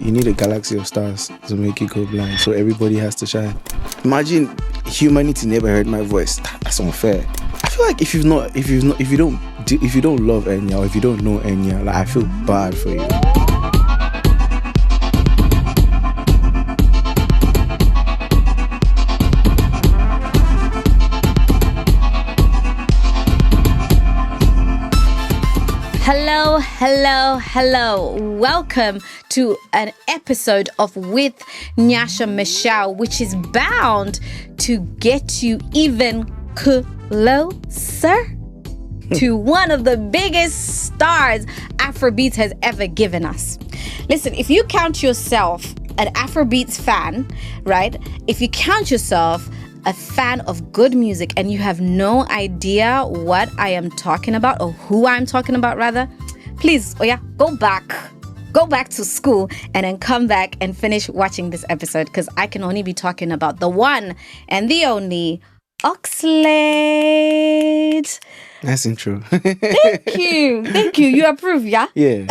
you need a galaxy of stars to make you go blind. So everybody has to shine. Imagine humanity never heard my voice. That's unfair. I feel like if you don't love Enya, or if you don't know Enya, like I feel bad for you. Hello. Welcome to an episode of With Nyasha, which is bound to get you even closer to one of the biggest stars Afrobeats has ever given us. Listen, if you count yourself an Afrobeats fan, right? If you count yourself a fan of good music and you have no idea what I am talking about, or who I'm talking about rather, please, go back to school and then come back and finish watching this episode, because I can only be talking about the one and the only Oxlade. That's intro. Thank you. You approve, yeah? Yeah,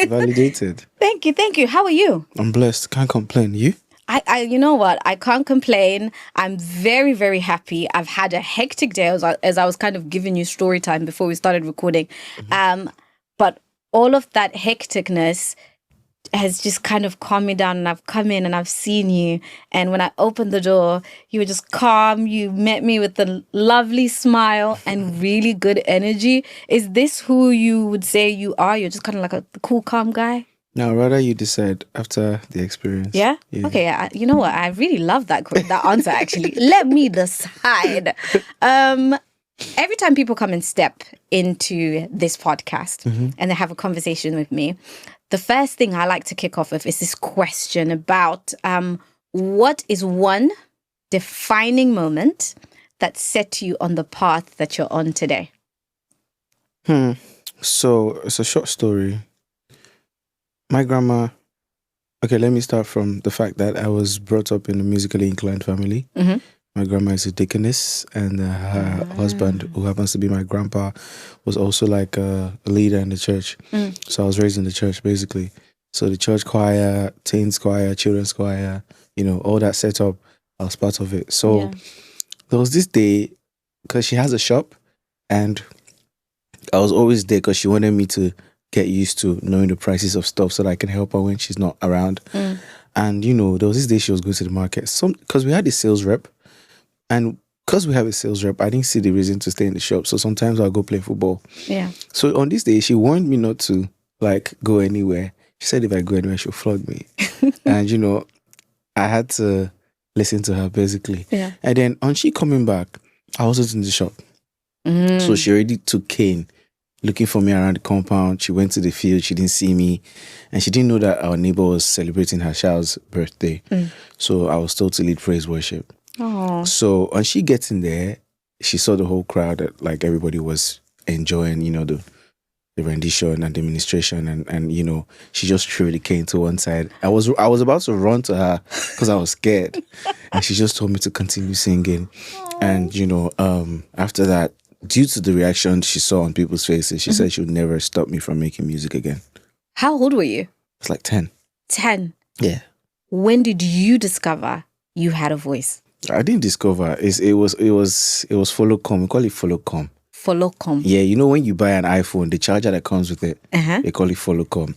validated. Thank you. How are you? I'm blessed. Can't complain. You? I you know what? I can't complain. I'm very, very happy. I've had a hectic day as I was kind of giving you story time before we started recording. But all of that hecticness has just kind of calmed me down, and I've come in and I've seen you. And when I opened the door, you were just calm. You met me with a lovely smile and really good energy. Is this who you would say you are? You're just kind of like a cool, calm guy? No, rather you decide after the experience. Yeah? Okay, you know what? I really love that answer, actually. Let me decide. Every time people come and step into this podcast and they have a conversation with me, the first thing I like to kick off with is this question about what is one defining moment that set you on the path that you're on today? So it's a short story. My grandma, okay, let me start from the fact that I was brought up in a musically inclined family. My grandma is a deaconess, and her husband, who happens to be my grandpa, was also like a leader in the church. So I was raised in the church, basically. So the church choir, teens choir, children's choir, all that setup, I was part of it. So there was this day, because she has a shop, and I was always there because she wanted me to get used to knowing the prices of stuff so that I can help her when she's not around. And, there was this day she was going to the market. Because we had a sales rep, and because we have a sales rep, I didn't see the reason to stay in the shop. So sometimes I'll go play football. Yeah. So on this day, she warned me not to, go anywhere. She said if I go anywhere, she'll flog me. And, I had to listen to her, basically. Yeah. And then on she coming back, I wasn't in the shop. So she already took cane, looking for me around the compound. She went to the field. She didn't see me. And she didn't know that our neighbor was celebrating her child's birthday. So I was told to lead praise worship. Aww. So when she gets in there, she saw the whole crowd that everybody was enjoying, the rendition and the administration. And she just threw the cane to one side. I was about to run to her because I was scared. And she just told me to continue singing. Aww. And, after that, due to the reaction she saw on people's faces, she said she would never stop me from making music again. How old were you? It's like 10. 10? Yeah. When did you discover you had a voice? I didn't discover. It was follow com. We call it follow com. Follow com. Yeah, when you buy an iPhone, the charger that comes with it, they call it follow com.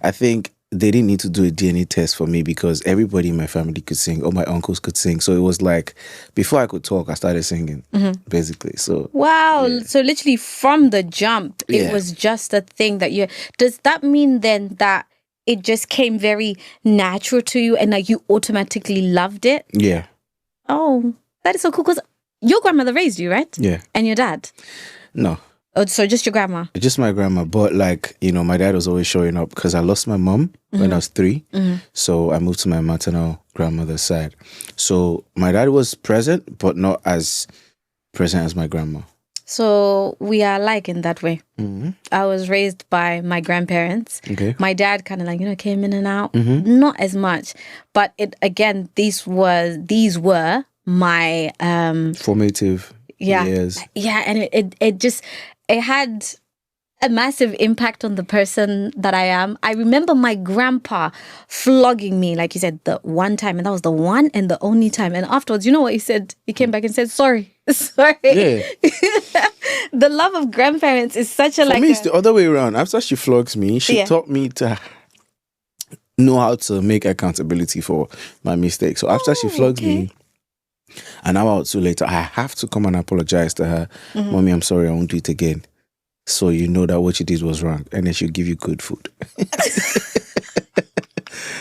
I think they didn't need to do a DNA test for me because everybody in my family could sing. All my uncles could sing. So it was like, before I could talk, I started singing, basically. So wow. Yeah. So literally from the jump, it was just a thing that you... Does that mean then that it just came very natural to you and you automatically loved it? Yeah. Oh, that is so cool, because your grandmother raised you, right? Yeah. And your dad? No. Oh, so just your grandma? Just my grandma. But my dad was always showing up because I lost my mom when I was 3. So I moved to my maternal grandmother's side. So my dad was present, but not as present as my grandma. So we are alike in that way. I was raised by my grandparents. Okay. My dad kind of came in and out. Not as much. But these were my formative years. Yeah, and it had a massive impact on the person that I am. I remember my grandpa flogging me, like you said, the one time, and that was the one and the only time. And afterwards, you know what he said? He came back and said, sorry. Yeah. The love of grandparents is such a For me, it's the other way around. After she flogs me, she taught me to know how to make accountability for my mistakes. So after she flogs me, an hour or two later, I have to come and apologize to her. Mommy, I'm sorry, I won't do it again. So you know that what you did was wrong. And then she'll give you good food.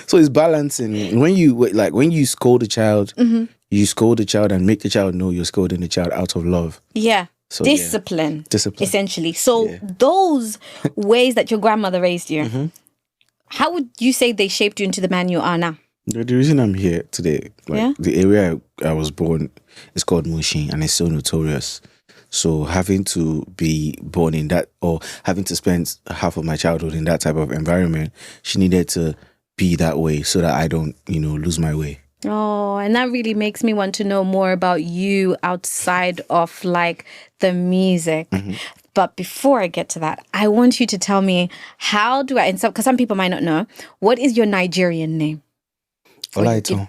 So it's balancing. When you scold a child, you scold the child and make the child know you're scolding the child out of love. Yeah. So, discipline, essentially. So those ways that your grandmother raised you, how would you say they shaped you into the man you are now? The reason I'm here today, the area I was born is called Mushin, and it's so notorious. So having to be born in that, or having to spend half of my childhood in that type of environment, she needed to be that way so that I don't, lose my way. Oh, and that really makes me want to know more about you outside of like the music. But before I get to that, I want you to tell me because some people might not know, what is your Nigerian name? Olaiton.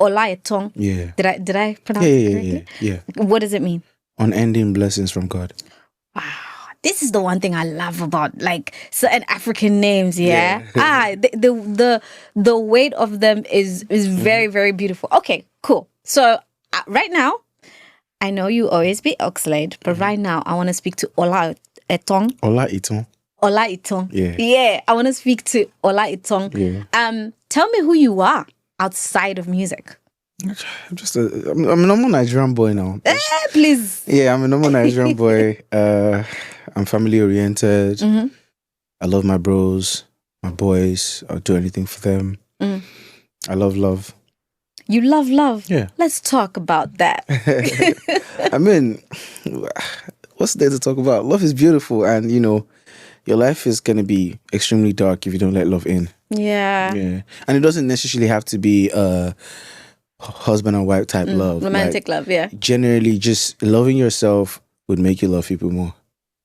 Olaiton. Yeah. Did I pronounce it correctly? Yeah. What does it mean? Unending blessings from God. Wow. This is the one thing I love about like certain African names, the weight of them is very, very beautiful. Okay, cool. So right now, I know you always be Oxlade, but right now I want to speak to Olaiton. Olaiton. Yeah, I want to speak to Olaiton. Yeah. Tell me who you are outside of music. I'm just I'm a normal Nigerian boy now. Please. Yeah, I'm a normal Nigerian boy. I'm family oriented. I love my bros, my boys. I'll do anything for them. I love love. You love love? Yeah. Let's talk about that. I mean, what's there to talk about? Love is beautiful, and your life is going to be extremely dark if you don't let love in. Yeah. Yeah. And it doesn't necessarily have to be husband and wife type love. Romantic love, yeah. Generally, just loving yourself would make you love people more.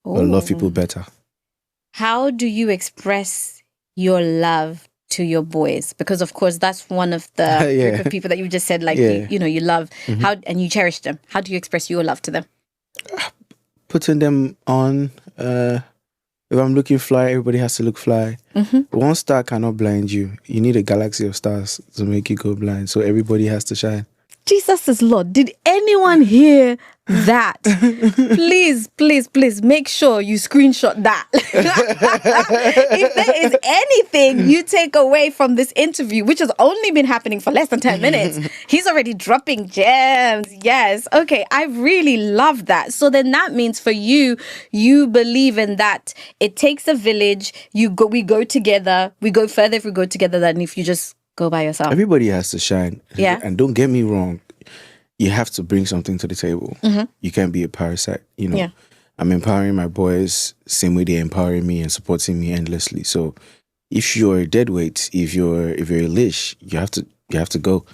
Or love people better. How do you express your love to your boys? Because of course that's one of the group of people that you just said you love and you cherish them. How do you express your love to them? Putting them on. If I'm looking fly, everybody has to look fly. One star cannot blind you. You need a galaxy of stars to make you go blind. So everybody has to shine. Jesus is Lord. Did anyone hear that? Please make sure you screenshot that. If there is anything you take away from this interview, which has only been happening for less than 10 minutes, he's already dropping gems. Yes. Okay. I really love that. So then that means for you believe in that it takes a village. We go together. We go further if we go together than if you just go by yourself. Everybody has to shine. Yeah. And don't get me wrong. You have to bring something to the table. You can't be a parasite. Yeah. I'm empowering my boys same way they're empowering me and supporting me endlessly. So if you're a deadweight, if you're a leash, you have to go.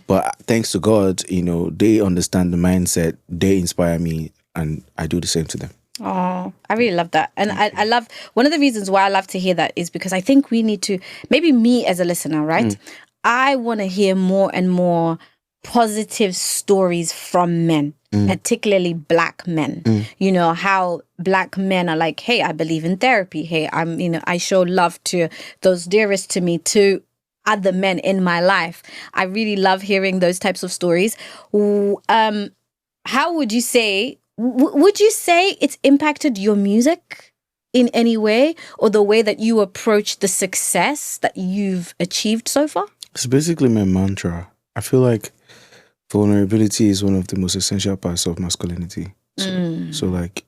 But thanks to God, they understand the mindset. They inspire me, and I do the same to them. Oh, I really love that. And I love, one of the reasons why I love to hear that is because I think we need to, maybe me as a listener, right? I want to hear more and more positive stories from men, particularly black men. How black men are like, hey, I believe in therapy. Hey, I show love to those dearest to me, to other men in my life. I really love hearing those types of stories. How would you say, would you say it's impacted your music in any way, or the way that you approach the success that you've achieved so far? It's basically my mantra. I feel like vulnerability is one of the most essential parts of masculinity. So like,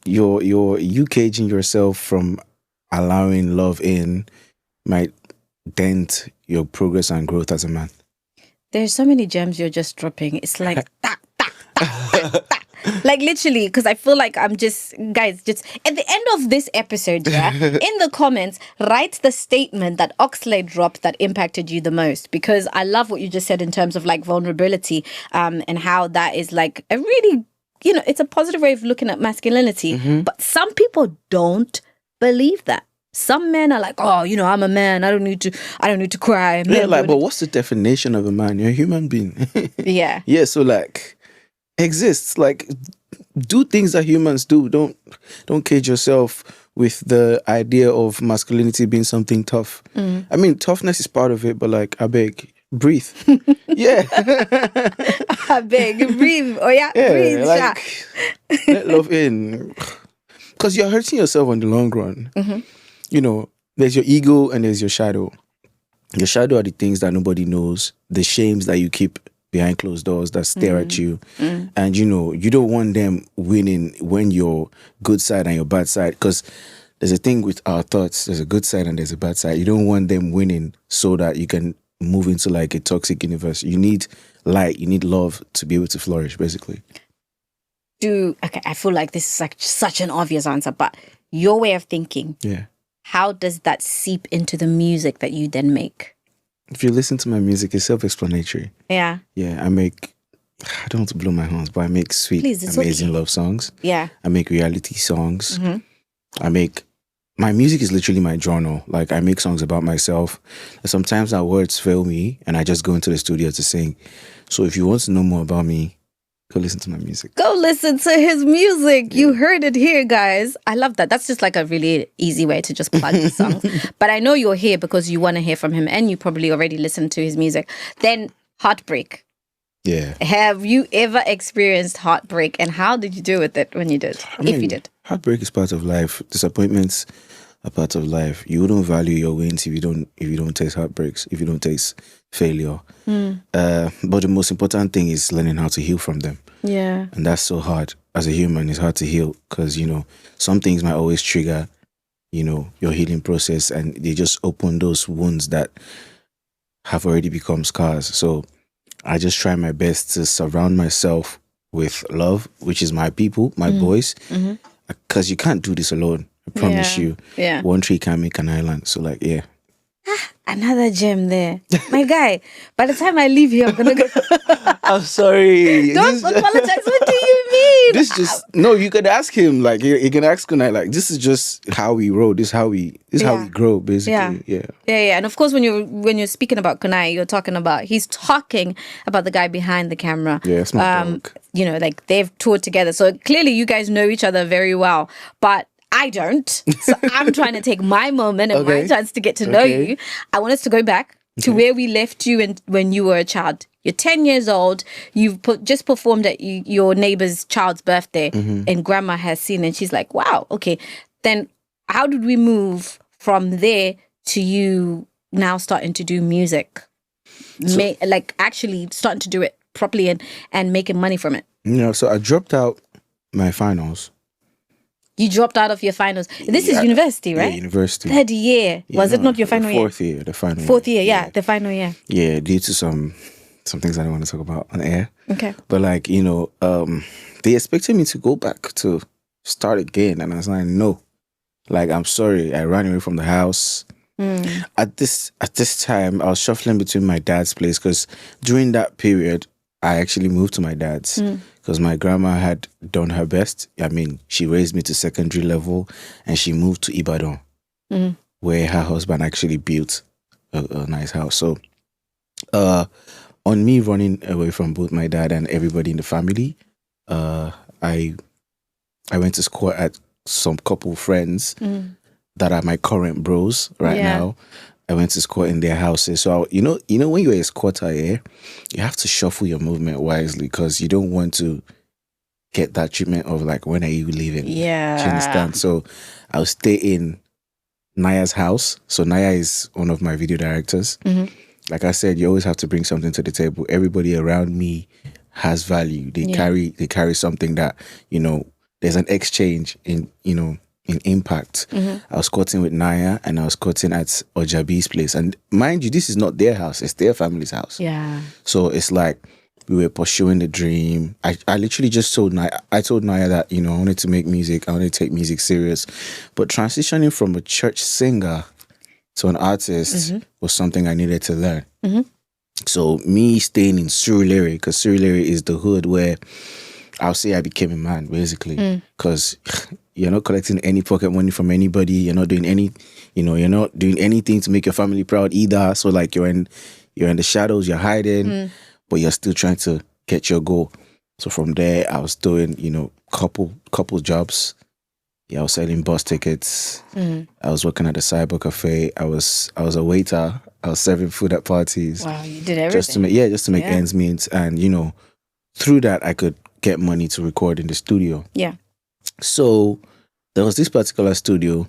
you caging yourself from allowing love in might dent your progress and growth as a man. There's so many gems you're just dropping. It's like like literally, because I feel like I'm just at the end of this episode, in the comments, write the statement that Oxlade dropped that impacted you the most, because I love what you just said in terms of like vulnerability, and how that is like a really it's a positive way of looking at masculinity. But some people don't believe that. Some men are like, oh, I'm a man. I don't need to cry. But what's the definition of a man? You're a human being. Yeah. Yeah, so like exists. Like do things that humans do. Don't cage yourself with the idea of masculinity being something tough. I mean, toughness is part of it, but like, I beg, breathe. Yeah. I beg, breathe. Oh yeah, breathe. Like, let love in. Because you're hurting yourself on the long run. There's your ego and there's your shadow. Your shadow are the things that nobody knows, the shames that you keep behind closed doors that stare at you. And you don't want them winning when your good side and your bad side, because there's a thing with our thoughts, there's a good side and there's a bad side. You don't want them winning so that you can move into like a toxic universe. You need light, you need love to be able to flourish, basically. Okay, I feel like this is like such an obvious answer, but your way of thinking, how does that seep into the music that you then make? If you listen to my music, it's self-explanatory. Yeah. Yeah, I don't want to blow my horns, but I make sweet, amazing love songs. Yeah. I make reality songs. My music is literally my journal. Like, I make songs about myself. Sometimes our words fail me, and I just go into the studio to sing. So if you want to know more about me, go listen to my music. Go listen to his music. Yeah. You heard it here, guys. I love that. That's just like a really easy way to just plug the songs. But I know you're here because you want to hear from him, and you probably already listened to his music. Then heartbreak. Yeah. Have you ever experienced heartbreak, and how did you deal with it when you did? If you did. Heartbreak is part of life. Disappointments are part of life. You wouldn't value your wins if you don't taste heartbreaks, if you don't taste failure. But the most important thing is learning how to heal from them. Yeah. And that's so hard. As a human, it's hard to heal because, some things might always trigger, your healing process, and they just open those wounds that have already become scars. So I just try my best to surround myself with love, which is my people, my boys, because you can't do this alone. I promise you. Yeah. One tree can't make an island. So like, yeah. Another gem there. My guy, by the time I leave here, I'm going to go. I'm sorry. Don't apologize. What do you mean? No, you can ask him. Like, you can ask Kunai, like, this is just how we roll. This is how we grow, basically. Yeah. And of course, when you're speaking about Kunai, he's talking about the guy behind the camera. Yeah, it's my dog. Like they've toured together. So clearly you guys know each other very well. But I don't. So I'm trying to take my moment and my chance to get to know you. I want us to go back to where we left you when you were a child. You're 10 years old. You've just performed at your neighbor's child's birthday, and grandma has seen, and she's like, wow, okay. Then how did we move from there to you now starting to do music? Like actually starting to do it properly and making money from it? So I dropped out my finals. You dropped out of your finals. This is university, right? Yeah, university. Third year. Was it not your final year? Fourth year, the final year. Fourth year, the final year. Yeah, due to some things I don't want to talk about on air. Okay. But like, they expected me to go back to start again. And I was like, no. Like, I'm sorry. I ran away from the house. At this time, I was shuffling between my dad's place because during that period, I actually moved to my dad's because my grandma had done her best. I mean, she raised me to secondary level and she moved to Ibadan where her husband actually built a nice house. So on me running away from both my dad and everybody in the family, I went to school at some couple friends that are my current bros now. I went to squat in their houses. So, when you're a squatter, you have to shuffle your movement wisely because you don't want to get that treatment of like, when are you leaving? Yeah. Do you understand? So I'll stay in Naya's house. So Naya is one of my video directors. Like I said, you always have to bring something to the table. Everybody around me has value. They carry something that, there's an exchange in impact. I was squatting with Naya and I was squatting at Ojabi's place. And mind you, this is not their house, it's their family's house. Yeah. So it's like we were pursuing the dream. I literally just told Naya that, I wanted to make music, I wanted to take music serious. But transitioning from a church singer to an artist was something I needed to learn. So me staying in Surulere, because Surulere is the hood where I'll say I became a man, basically, because you're not collecting any pocket money from anybody. You're not doing you're not doing anything to make your family proud either. So like you're in the shadows, you're hiding, but you're still trying to get your goal. So from there, I was doing, couple jobs. Yeah, I was selling bus tickets. I was working at a cyber cafe. I was a waiter. I was serving food at parties. Wow, you did everything. Just to make ends meet. And, through that, I could get money to record in the studio. Yeah. So there was this particular studio,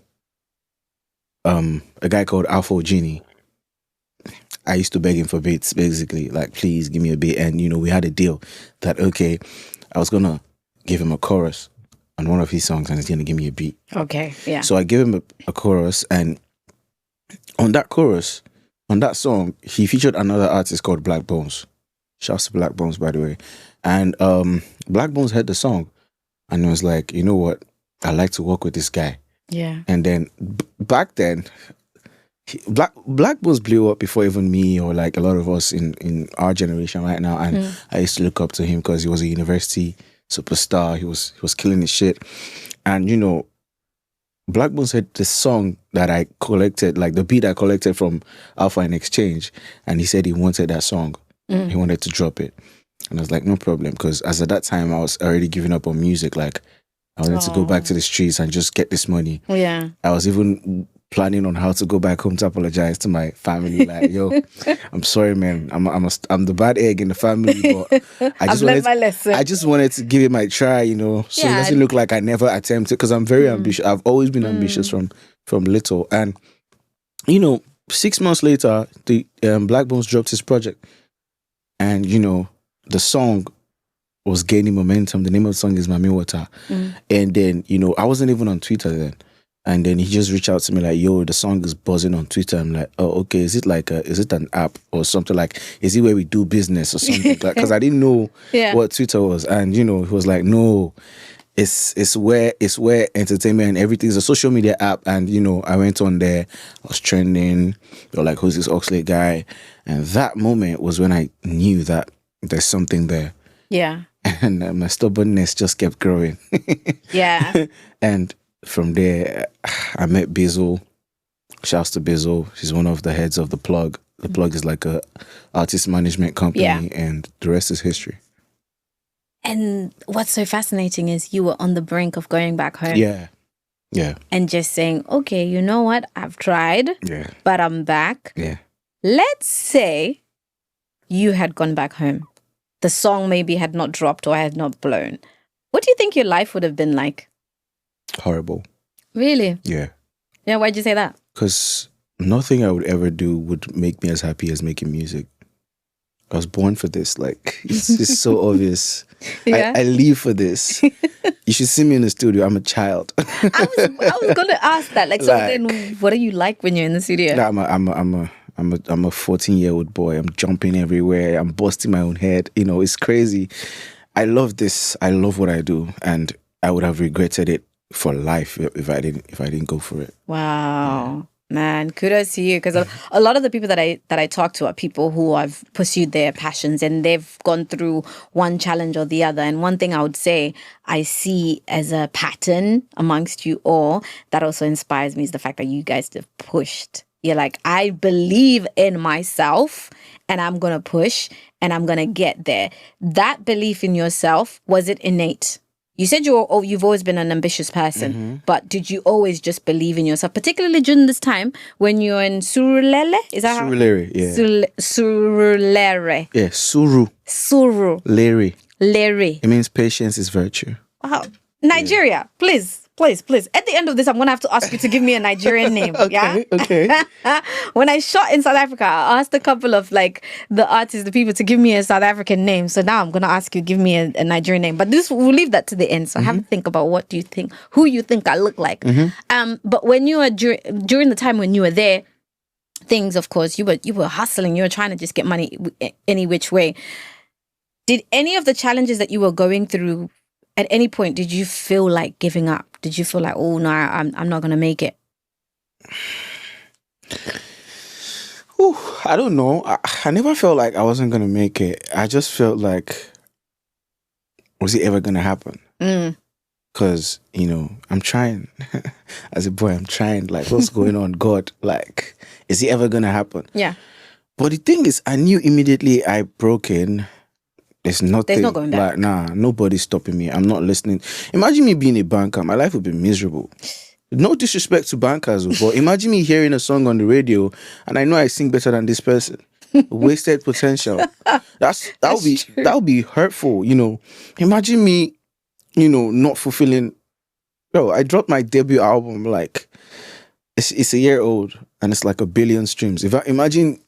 a guy called Alpha Genie. I used to beg him for beats, basically, like, please give me a beat. And, we had a deal that, okay, I was going to give him a chorus on one of his songs and he's going to give me a beat. Okay, yeah. So I gave him a chorus, and on that chorus, on that song, he featured another artist called Black Bones. Shouts to Black Bones, by the way. And Black Bones heard the song and was like, you know what? I like to work with this guy. Yeah. And then back then, Black Bones blew up before even me or like a lot of us in our generation right now. And I used to look up to him because he was a university superstar. He was killing his shit. And, Black Bones had this song that I collected, like the beat I collected from Alpha in exchange. And he said he wanted that song. He wanted to drop it. And I was like, no problem. Because as at that time, I was already giving up on music. Like, I wanted to go back to the streets and just get this money. Yeah. I was even planning on how to go back home to apologize to my family. Like, yo, I'm sorry, man. I'm the bad egg in the family, but I've learned my lesson. I just wanted to give it my try, so it doesn't look like I never attempted, because I'm very ambitious. I've always been ambitious from little. And 6 months later, the Black Bones dropped his project, and the song was gaining momentum. The name of the song is Mami Water. And then I wasn't even on Twitter then. And then he just reached out to me like, yo, the song is buzzing on Twitter. I'm like, oh, okay. Is it an app or something? Like, is it where we do business or something? Because I didn't know what Twitter was. And, he was like, no, it's where entertainment and everything is a social media app. And, I went on there. I was trending. They were like, who's this Oxlade guy? And that moment was when I knew that there's something there. Yeah. And my stubbornness just kept growing. Yeah. And from there, I met Bizzle. Shouts to Bizzle. She's one of the heads of The Plug. The Plug is like a artist management company, and the rest is history. And what's so fascinating is you were on the brink of going back home. Yeah. Yeah. And just saying, okay, you know what? I've tried, but I'm back. Yeah. Let's say you had gone back home. The song maybe had not dropped or had not blown. What do you think your life would have been like? Horrible. Really? Yeah. Yeah, why'd you say that? Because nothing I would ever do would make me as happy as making music. I was born for this. Like, it's so obvious. Yeah. I live for this. You should see me in the studio. I'm a child. I was going to ask that. Like, so then what are you like when you're in the studio? No, I'm a 14-year-old boy. I'm jumping everywhere. I'm busting my own head. It's crazy. I love this. I love what I do, and I would have regretted it for life if I didn't go for it. Wow. Man, kudos to you, because a lot of the people that I talk to are people who have pursued their passions and they've gone through one challenge or the other. And one thing I would say I see as a pattern amongst you all that also inspires me is the fact that you guys have pushed. You're like, I believe in myself and I'm going to push and I'm going to get there. That belief in yourself, was it innate? You said you've always been an ambitious person, but did you always just believe in yourself, particularly during this time when you're in Surulere? Is that Surulere, yeah. Surulere. Yeah, Surulere. Lere. It means patience is virtue. Wow. Nigeria, please. At the end of this, I'm going to have to ask you to give me a Nigerian name. Okay. When I shot in South Africa, I asked a couple of the artists, the people to give me a South African name. So now I'm going to ask you, give me a Nigerian name. But we'll leave that to the end. So have a think about who you think I look like. But when you were, during the time when you were there, things, of course, you were hustling. You were trying to just get money any which way. Did any of the challenges that you were going through, at any point, did you feel like giving up? Did you feel like, oh, no, I'm not going to make it? Ooh, I don't know. I never felt like I wasn't going to make it. I just felt like was it ever gonna happen? Because, I'm trying. As a boy, I'm trying. Like, what's going on? God, like, is it ever gonna happen? Yeah. But the thing is, I knew immediately I broke in. There's nothing. There's no going back. Like, nah, nobody's stopping me. I'm not listening. Imagine me being a banker. My life would be miserable. No disrespect to bankers, but imagine me hearing a song on the radio and I know I sing better than this person. Wasted potential. That would be hurtful. Imagine me, not fulfilling. Bro, I dropped my debut album like it's a year old and it's like 1 billion streams. If I imagine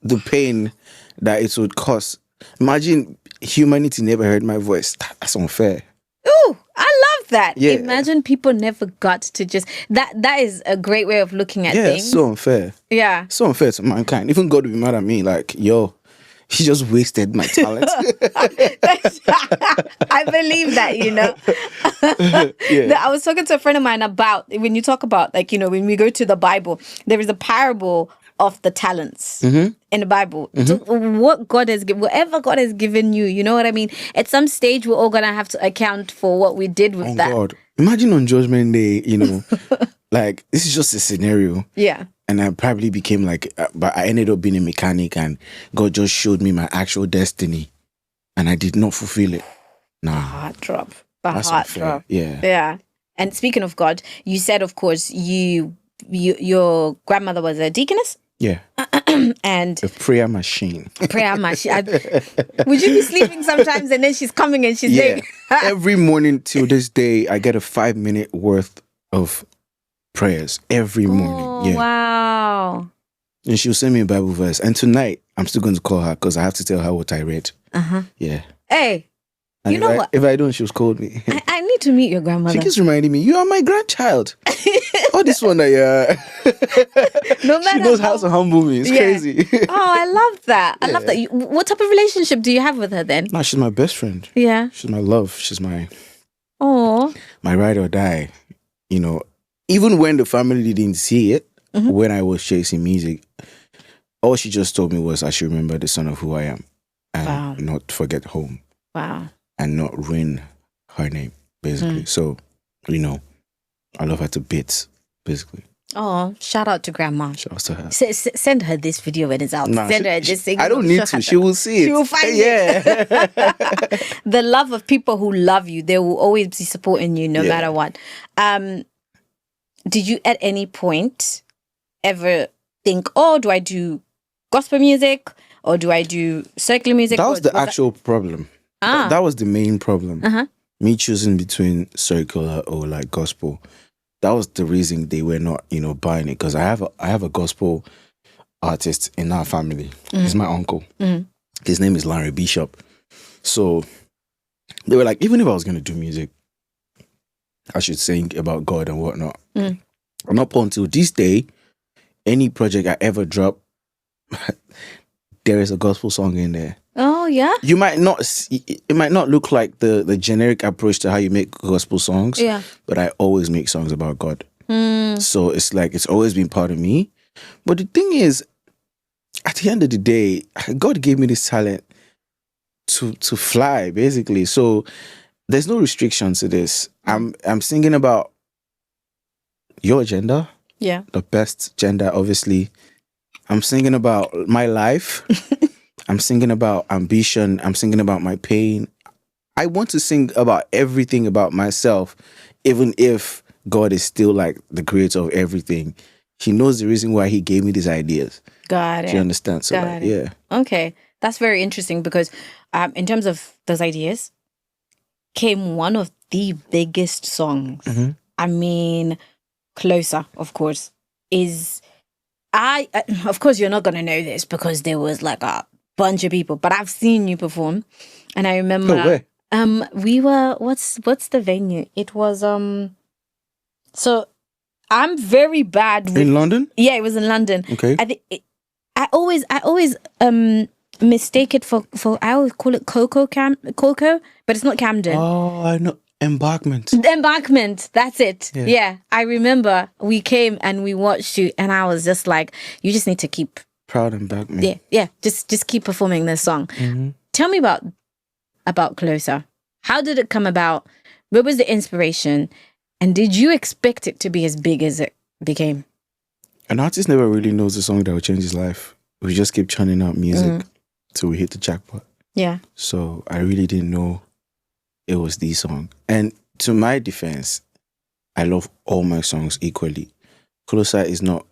the pain that it would cost, imagine humanity never heard my voice. That's unfair. Ooh, I love that. Yeah. Imagine people never got to just that is a great way of looking at things. Yeah, so unfair. Yeah. So unfair to mankind. Even God would be mad at me, like, yo, he just wasted my talent. I believe that, Yeah. I was talking to a friend of mine about when you talk about, like, when we go to the Bible, there is a parable of the talents in the Bible. What God has given, whatever God has given you, you know what I mean? At some stage, we're all gonna have to account for what we did with that. God, imagine on Judgment Day, like, this is just a scenario. Yeah. And I probably became like, but I ended up being a mechanic, and God just showed me my actual destiny, and I did not fulfill it. Nah, Heart drop. that's Heart unfair. drop. Yeah. Yeah. And speaking of God, you said, of course, your grandmother was a deaconess. Yeah. And A prayer machine. prayer machine. Would you be sleeping sometimes and then she's coming and she's saying, Every morning till this day, I get a 5-minute worth of prayers every morning. Oh, Yeah. wow. And she'll send me a Bible verse. And tonight, I'm still going to call her because I have to tell her what I read. Yeah. Hey, And you know what? If I don't, she'll scold me. I need to meet your grandmother. She keeps reminding me, you are my grandchild. Oh, this one, No matter she knows how to humble me. It's crazy. Oh, I love that. I love that. What type of relationship do you have with her then? No, she's my best friend. Yeah. She's my love. She's my Oh. ride or die. Even when the family didn't see it, when I was chasing music, all she just told me was I should remember the son of who I am and not forget home. Wow. And not ruin her name, basically. So, I love her to bits, basically. Oh, shout out to grandma. Shout out to her. Send her this video when it's out. Nah, Send her this thing. I don't need to. She will see it. She will find it. The love of people who love you, they will always be supporting you no matter what. Did you at any point ever think, oh, do I do gospel music or do I do secular music? That was the actual problem. That was the main problem. Me choosing between circular or like gospel. That was the reason they were not, buying it. Because I have a gospel artist in our family. He's my uncle. His name is Larry Bishop. So they were like, even if I was going to do music, I should sing about God and whatnot. And up until this day, any project I ever drop, there is a gospel song in there. Oh, yeah? You might not, it might not look like the generic approach to how you make gospel songs. Yeah. But I always make songs about God. So it's like, it's always been part of me. But the thing is, at the end of the day, God gave me this talent to fly, basically. So there's no restriction to this. I'm singing about your gender. Yeah. The best gender, obviously. I'm singing about my life. I'm singing about ambition. I'm singing about my pain. I want to sing about everything about myself, even if God is still like the creator of everything. He knows the reason why he gave me these ideas. Got it. Do you understand? So Got it. yeah. Okay. That's very interesting because in terms of those ideas, came one of the biggest songs. I mean, Closer, of course, is... of course, you're not going to know this because there was like a bunch of people, but I've seen you perform. And I remember... No way. We were... What's the venue? It was... So, I'm very bad with... In London? Yeah, it was in London. Okay. I always mistake it for I always call it Coco, but it's not Camden. Oh, I know. Embarkment. Embarkment, that's it. Yeah. I remember we came and we watched you and I was just like, you just need to keep... Proud Embarkment. Yeah. Just keep performing this song. Tell me about Closer. How did it come about? Where was the inspiration? And did you expect it to be as big as it became? An artist never really knows the song that will change his life. We just keep churning out music till we hit the jackpot. Yeah. So I really didn't know it was the song. And to my defense, I love all my songs equally. Closer is not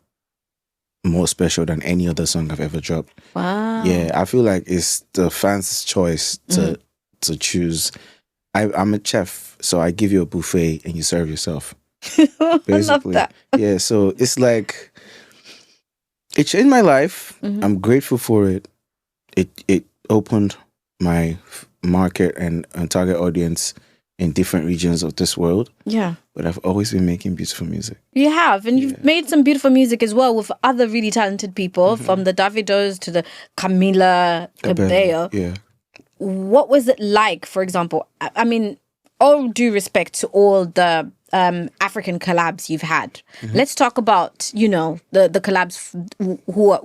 more special than any other song I've ever dropped. Wow. Yeah, I feel like it's the fans' choice to choose. I'm a chef, so I give you a buffet and you serve yourself. I love that. Yeah, so it's like, it changed my life. I'm grateful for it. It opened my market and target audience in different regions of this world. Yeah. But I've always been making beautiful music. You have, and you've made some beautiful music as well with other really talented people, from the Davidos to the Camila Cabello. Yeah. What was it like, for example? I mean, all due respect to all the African collabs you've had. Let's talk about, you know, the collabs who are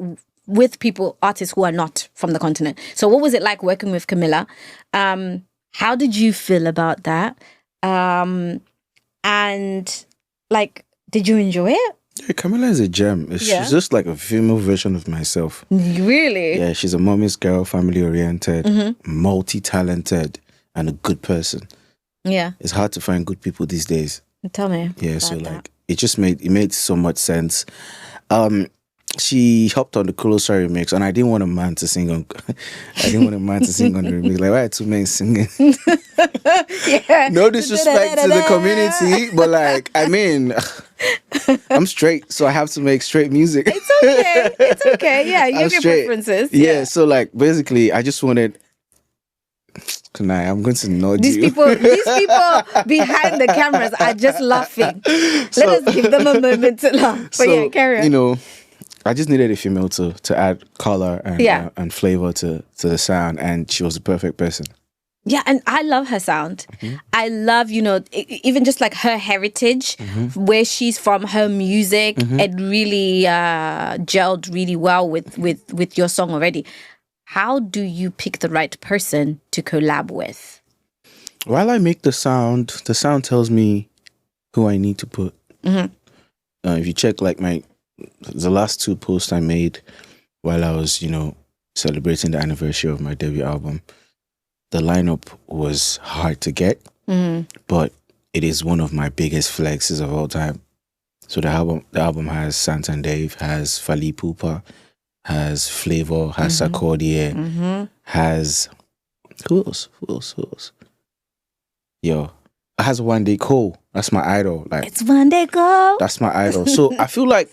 with people, artists who are not from the continent. So what was it like working with Camila? How did you feel about that? And like, did you enjoy it? Yeah, Camila is a gem. She's just like a female version of myself. Really? Yeah, she's a mommy's girl, family-oriented, multi-talented, and a good person. Yeah. It's hard to find good people these days. Tell me. Yeah, so like, it made so much sense. She hopped on the Closer remix, and I didn't want a man to sing on. I didn't want a man to sing on the remix. Like, why are two men singing? Yeah. No disrespect to the community, but like, I mean, I'm straight, so I have to make straight music. It's okay. It's okay. Yeah, you have your preferences. Yeah, so like, basically, I just wanted. I'm going to nod these you. These people behind the cameras are just laughing. Let us give them a moment to laugh. But yeah, carry on. You know, I just needed a female to add color and flavor to the sound, and she was the perfect person. Yeah, and I love her sound. I love, you know, even just like her heritage, where she's from, her music. It really gelled really well with your song already. How do you pick the right person to collab with? While I make the sound tells me who I need to put. If you check like the last two posts I made while I was, you know, celebrating the anniversary of my debut album, the lineup was hard to get, but it is one of my biggest flexes of all time. So the album has Sant and Dave, has Fally Ipupa, has Flavor, has Sarkodie, has who else? Yo, it has One Day Cole. That's my idol. Like, it's One Day Cole. That's my idol. So I feel like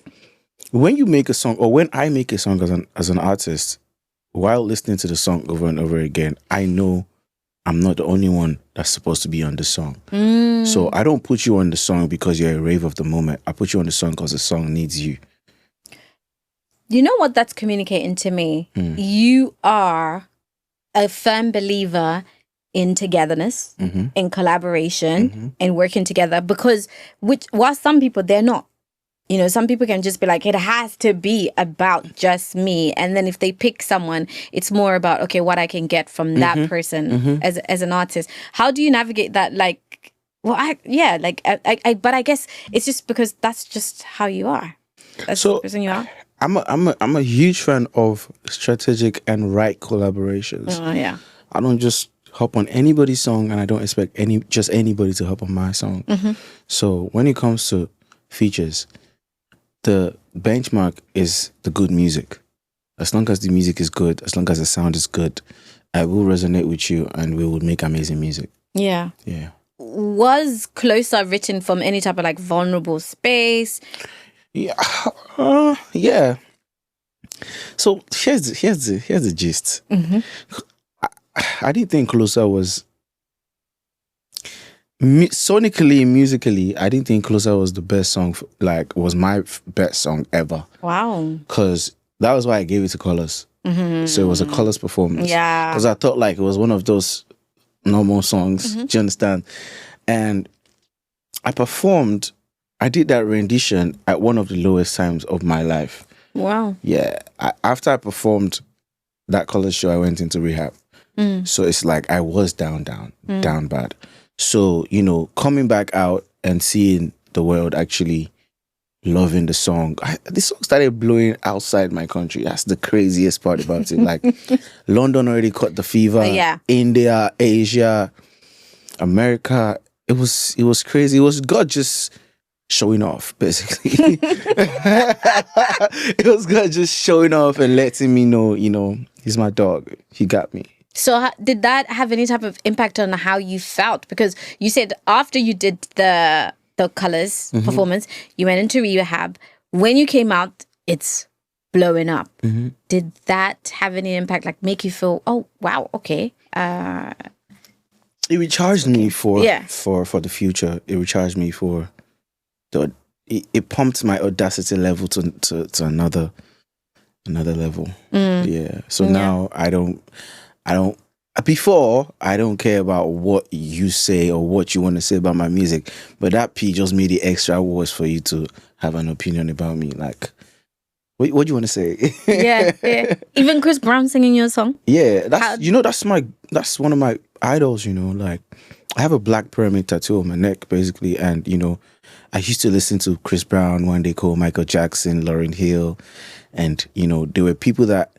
when you make a song, or when I make a song as an artist, while listening to the song over and over again, I know I'm not the only one that's supposed to be on the song. So I don't put you on the song because you're a rave of the moment. I put you on the song because the song needs you. You know what that's communicating to me? You are a firm believer in togetherness, in collaboration, and working together. Because while some people, they're not. You know, some people can just be like, it has to be about just me. And then if they pick someone, it's more about, okay, what I can get from that person as an artist. How do you navigate that? Like, well, but I guess it's just because that's just how you are. That's the person you are. I'm a huge fan of strategic and right collaborations. Yeah. I don't just hop on anybody's song, and I don't expect anybody to hop on my song. So when it comes to features, the benchmark is the good music. As long as the music is good, as long as the sound is good, I will resonate with you, and we will make amazing music. Yeah. Yeah. Was Closer written from any type of like vulnerable space? Yeah. Yeah. So here's the gist. I didn't think Closer was sonically, musically. I didn't think Closer was the best song. Was my best song ever. Wow. Because that was why I gave it to Colors. So it was a Colors performance. Yeah. Because I thought like it was one of those normal songs. Do you understand? And I performed. I did that rendition at one of the lowest times of my life. Wow. Yeah. After I performed that Colors show, I went into rehab. So it's like I was down bad. So, coming back out and seeing the world actually loving the song. The song started blowing outside my country. That's the craziest part about it. Like, London already caught the fever. Yeah. India, Asia, America. It was crazy. It was God just showing off, basically. It was God just showing off and letting me know, he's my dog. He got me. So did that have any type of impact on how you felt? Because you said after you did the Colors performance, you went into rehab. When you came out, it's blowing up. Did that have any impact, like make you feel, oh, wow, okay. It recharged me for the future. It recharged me for it pumped my audacity level to another level. Yeah. So now I don't before, I don't care about what you say or what you want to say about my music, but that P just made it extra worse for you to have an opinion about me. Like, what do you want to say? Yeah. Even Chris Brown singing your song? Yeah, that's one of my idols, like, I have a black pyramid tattoo on my neck, basically, and, I used to listen to Chris Brown, One Day Cole, Michael Jackson, Lauryn Hill, and, there were people that,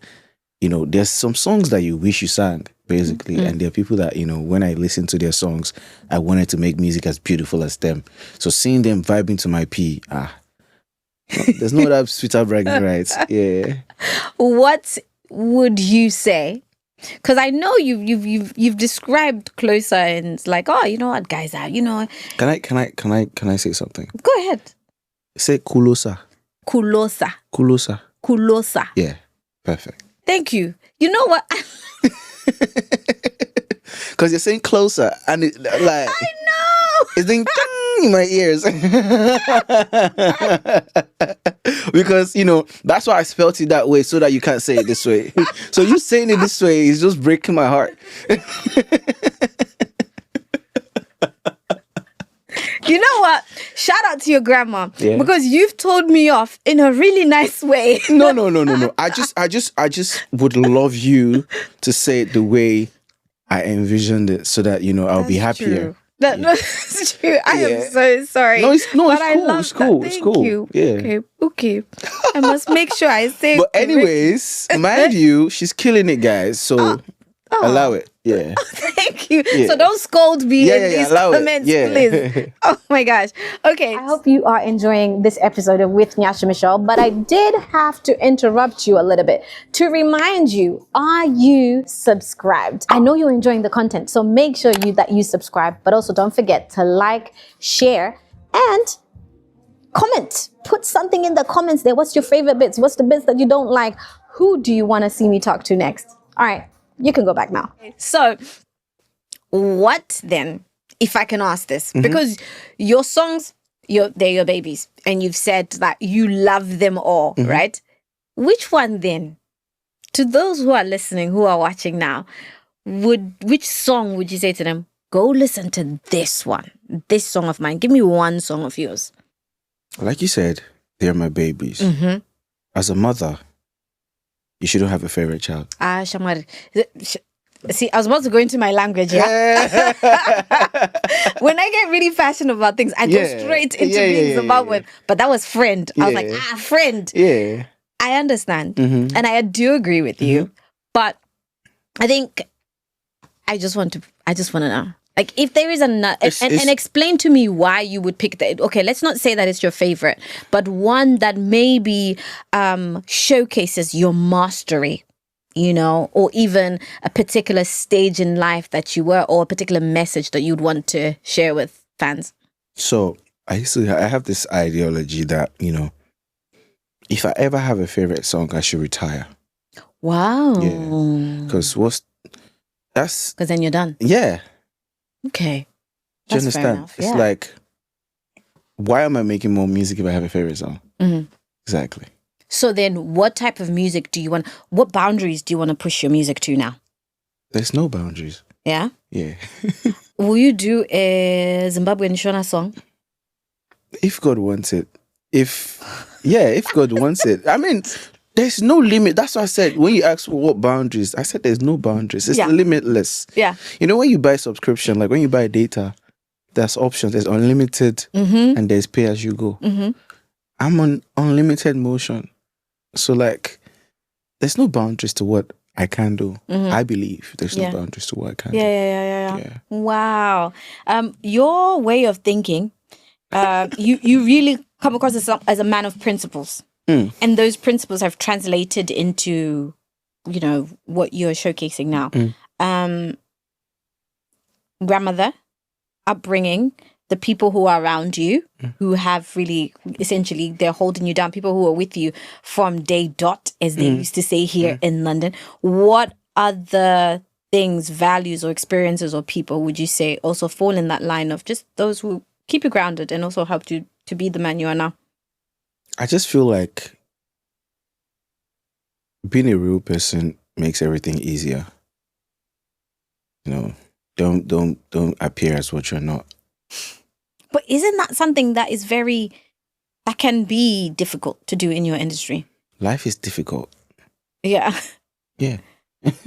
there's some songs that you wish you sang, basically. And there are people that, when I listen to their songs, I wanted to make music as beautiful as them. So seeing them vibing to my P, there's no other sweeter bragging rights. Yeah. What would you say? Because I know you've described Closer and it's like, oh, you know what, guys are, Can I say something? Go ahead. Say kulosa. Kulosa. Kulosa. Kulosa. Yeah. Perfect. Thank you. You know what? Because you're saying closer, and it, like, I know. It's doing in my ears. Because that's why I spelt it that way, so that you can't say it this way. So you saying it this way is just breaking my heart. You know what? Shout out to your grandma, because you've told me off in a really nice way. No. I just would love you to say it the way I envisioned it, so that I'll be happier. True. That's true. I am so sorry. No, it's cool. It's cool. Thank you. Yeah. Okay. I must make sure I say. But anyways, mind you, she's killing it, guys. So allow it. Yeah. Thank you. Yeah. So don't scold me in these comments, please. Oh my gosh. Okay. I hope you are enjoying this episode of With Nyasha Michelle, but I did have to interrupt you a little bit to remind you, are you subscribed? I know you're enjoying the content, so make sure that you subscribe, but also don't forget to like, share, and comment. Put something in the comments there. What's your favorite bits? What's the bits that you don't like? Who do you want to see me talk to next? All right. You can go back now. So, what then, if I can ask this? Because your songs, they're your babies, and you've said that you love them all, right? Which one then, to those who are listening, who are watching now, which song would you say to them, go listen to this one, this song of mine? Give me one song of yours. Like you said, they're my babies. As a mother, you shouldn't have a favorite child. Shamar. See, I was about to go into my language, yeah? When I get really passionate about things, I go straight into being Zimbabwean. But that was friend. I was like, friend. Yeah. I understand. And I do agree with you. But I think I just want to know. Like, if there is and explain to me why you would pick that. Okay, let's not say that it's your favorite, but one that maybe showcases your mastery, or even a particular stage in life that you were, or a particular message that you'd want to share with fans. So I have this ideology that, if I ever have a favorite song, I should retire. Wow. Yeah. Because then you're done. Yeah. Okay. Do you understand? It's like, why am I making more music if I have a favorite song? Exactly. So then what type of music do you want? What boundaries do you want to push your music to now? There's no boundaries. Yeah? Yeah. Will you do a Zimbabwean Shona song? If God wants it. If God wants it. I mean, There's no limit. That's what I said. When you ask what boundaries, I said there's no boundaries. It's limitless. Yeah. You know, when you buy subscription, like when you buy data, there's options. There's unlimited and there's pay as you go. I'm on unlimited motion. So like, there's no boundaries to what I can do. I believe there's no boundaries to what I can do. Yeah. Wow. Your way of thinking, you really come across as a man of principles. And those principles have translated into, you know, what you're showcasing now. Grandmother, upbringing, the people who are around you, who have really, essentially, they're holding you down, people who are with you from day dot, as they used to say here in London. What other things, values or experiences or people would you say also fall in that line of just those who keep you grounded and also help you to be the man you are now? I just feel like being a real person makes everything easier. You know, don't appear as what you're not. But isn't that something that is that can be difficult to do in your industry? Life is difficult. Yeah. Yeah.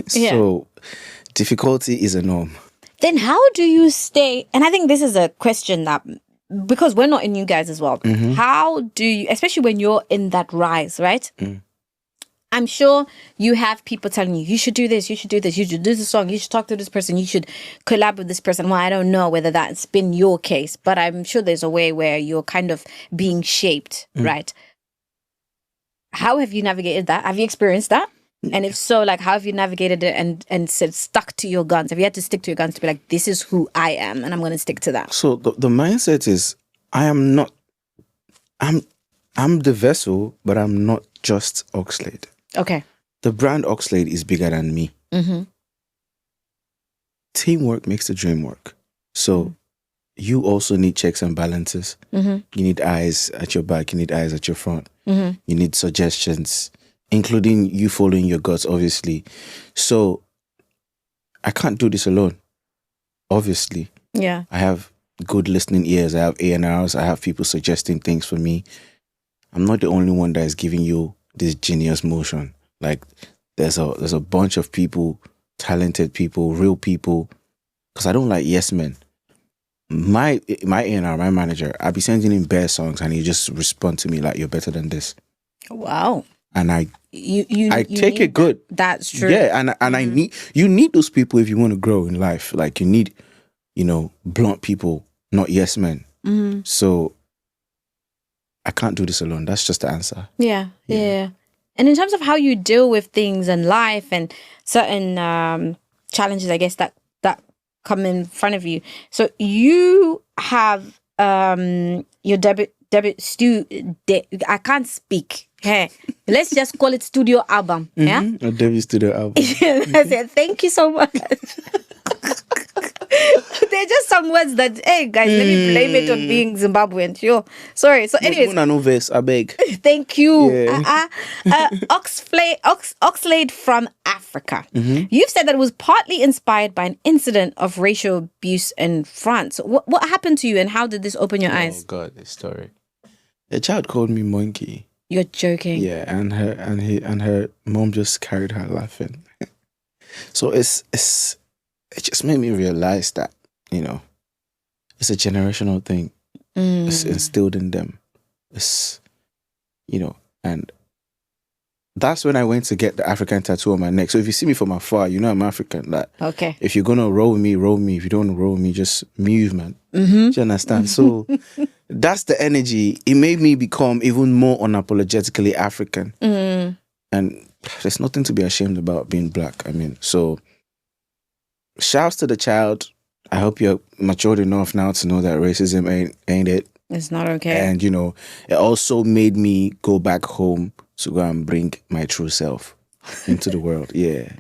So difficulty is a norm. Then how do you stay? And I think this is a question that, because we're not in you guys as well. How do you, especially when you're in that rise, right? I'm sure you have people telling you should do this, you should do this, you should do this song, you should talk to this person, you should collab with this person. Well, I don't know whether that's been your case, but I'm sure there's a way where you're kind of being shaped, right? How have you navigated that? Have you experienced that? And if so, like, how have you navigated it and said stuck to your guns? Have you had to stick to your guns to be like, this is who I am and I'm going to stick to that? So the mindset is, I'm the vessel, but I'm not just Oxlade. Okay. The brand Oxlade is bigger than me. Teamwork makes the dream work. So you also need checks and balances. You need eyes at your back. You need eyes at your front. You need suggestions, including you following your guts, obviously. So I can't do this alone, obviously. Yeah. I have good listening ears. I have A&Rs. I have people suggesting things for me. I'm not the only one that is giving you this genius motion. Like, there's a bunch of people, talented people, real people, because I don't like yes men. My A&R, my manager, I'll be sending him bare songs and he just respond to me like, you're better than this. Wow. And I take it good. That's true. Yeah, and you need those people if you want to grow in life. Like, you need, blunt people, not yes men. So I can't do this alone. That's just the answer. Yeah. And in terms of how you deal with things in life and certain challenges, I guess, that come in front of you. So you have your debut I can't speak. Hey, let's just call it studio album. Yeah, a debut studio album. That's it. Thank you so much. They're just some words that, hey guys, let me blame it on being Zimbabwean. Sure. Sorry. So anyways. No verse, I beg. Thank you. Yeah. Oxlade from Africa. You've said that it was partly inspired by an incident of racial abuse in France. What happened to you and how did this open your eyes? Oh God, this story. A child called me monkey. You're joking. Yeah, and her mom just carried her laughing. So it just made me realize that, it's a generational thing. It's instilled in them. It's, and that's when I went to get the African tattoo on my neck. So if you see me from afar, I'm African. Like, okay. If you're going to roll me, roll me. If you don't roll me, just move, man. Do you understand? So that's the energy. It made me become even more unapologetically African. And there's nothing to be ashamed about being black. I mean, so shouts to the child. I hope you're matured enough now to know that racism ain't it. It's not okay. And, it also made me go back home to go and bring my true self into the world. Yeah.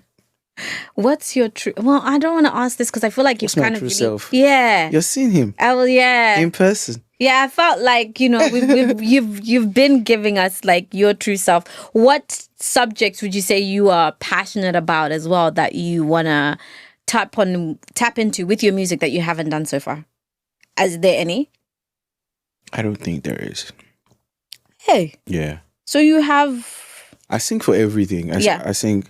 What's your true... Well, I don't want to ask this because I feel like you've kind of... True self? Yeah. You've seen him? Oh, yeah. In person? Yeah, I felt like, you've been giving us like your true self. What subjects would you say you are passionate about as well that you want to tap into with your music that you haven't done so far? Is there any? I don't think there is. Hey. Yeah. So you have I sing for everything. I sing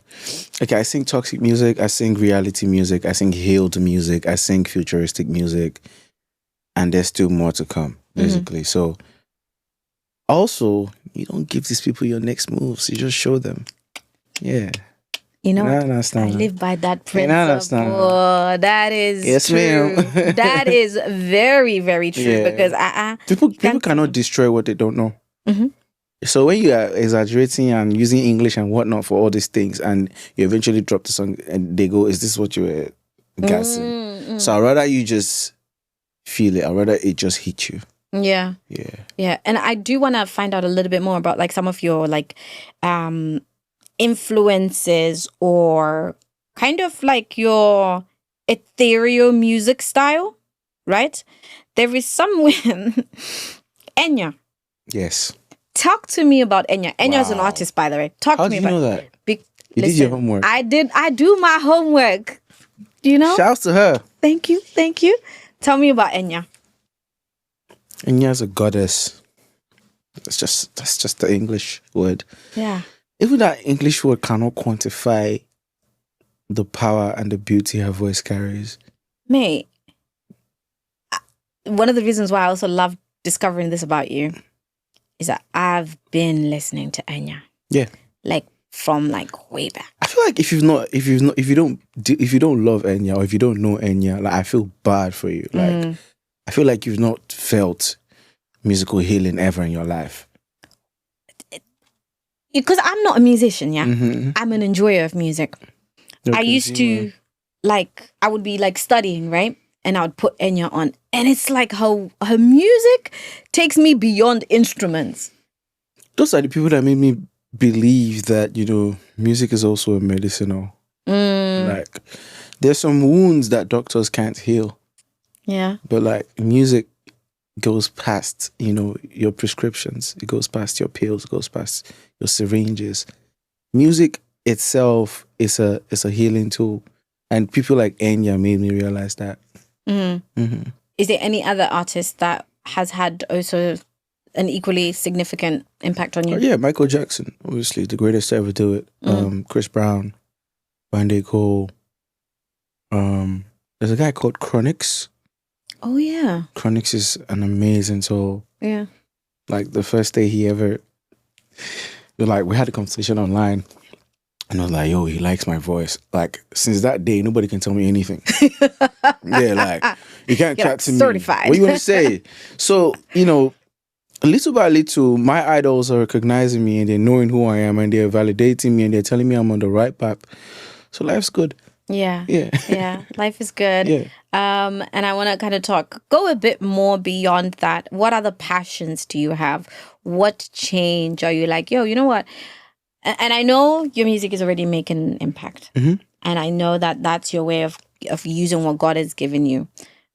toxic music. I sing reality music. I sing healed music. I sing futuristic music. And there's still more to come, basically. So, also, you don't give these people your next moves. You just show them. Yeah. You know, I live by that principle. That is yes, true. ma'am. That is very, very true because people cannot destroy what they don't know. Mm-hmm. So when you are exaggerating and using English and whatnot for all these things, and you eventually drop the song and they go, "Is this what you were gassing?" Mm-hmm. So I'd rather you just feel it. I'd rather it just hit you. Yeah. And I do want to find out a little bit more about like some of your like influences or kind of like your ethereal music style, right? There is someone Enya. Yes. Talk to me about Enya. Enya is an artist, by the way. Talk to me about. How do you know that? You did your homework. I did. I do my homework. You know. Shouts to her. Thank you. Tell me about Enya. Enya is a goddess. That's just the English word. Yeah. Even that English word cannot quantify the power and the beauty her voice carries. Mate, one of the reasons why I also love discovering this about you is that I've been listening to Enya. Yeah. Like from like way back. I feel like if you don't love Enya or if you don't know Enya, like I feel bad for you. Like I feel like you've not felt musical healing ever in your life. Because I'm not a musician, yeah. Mm-hmm. I'm an enjoyer of music. I used to I would be like studying, right? And I would put Enya on. And it's like her music takes me beyond instruments. Those are the people that made me believe that, music is also a medicinal. Like, there's some wounds that doctors can't heal. Yeah. But like, music goes past, your prescriptions. It goes past your pills. It goes past your syringes. Music itself is a healing tool. And people like Enya made me realize that. Mm-hmm. Mm-hmm. Is there any other artist that has had also an equally significant impact on you? Oh, yeah, Michael Jackson, obviously, the greatest to ever do it. Chris Brown, Bande Cole. There's a guy called Chronix. Oh, yeah. Chronix is an amazing soul. Yeah. Like, the first day we had a conversation online. And I was like, yo, he likes my voice. Like, since that day, nobody can tell me anything. Yeah, like, you can't chat to me. Certified. What are you going to say? So, little by little, my idols are recognizing me and they're knowing who I am and they're validating me and they're telling me I'm on the right path. So life's good. Yeah. Yeah. Life is good. Yeah. And I want to kind of go a bit more beyond that. What other passions do you have? What change are you like, yo, you know what? And I know your music is already making an impact. Mm-hmm. And I know that that's your way of using what God has given you.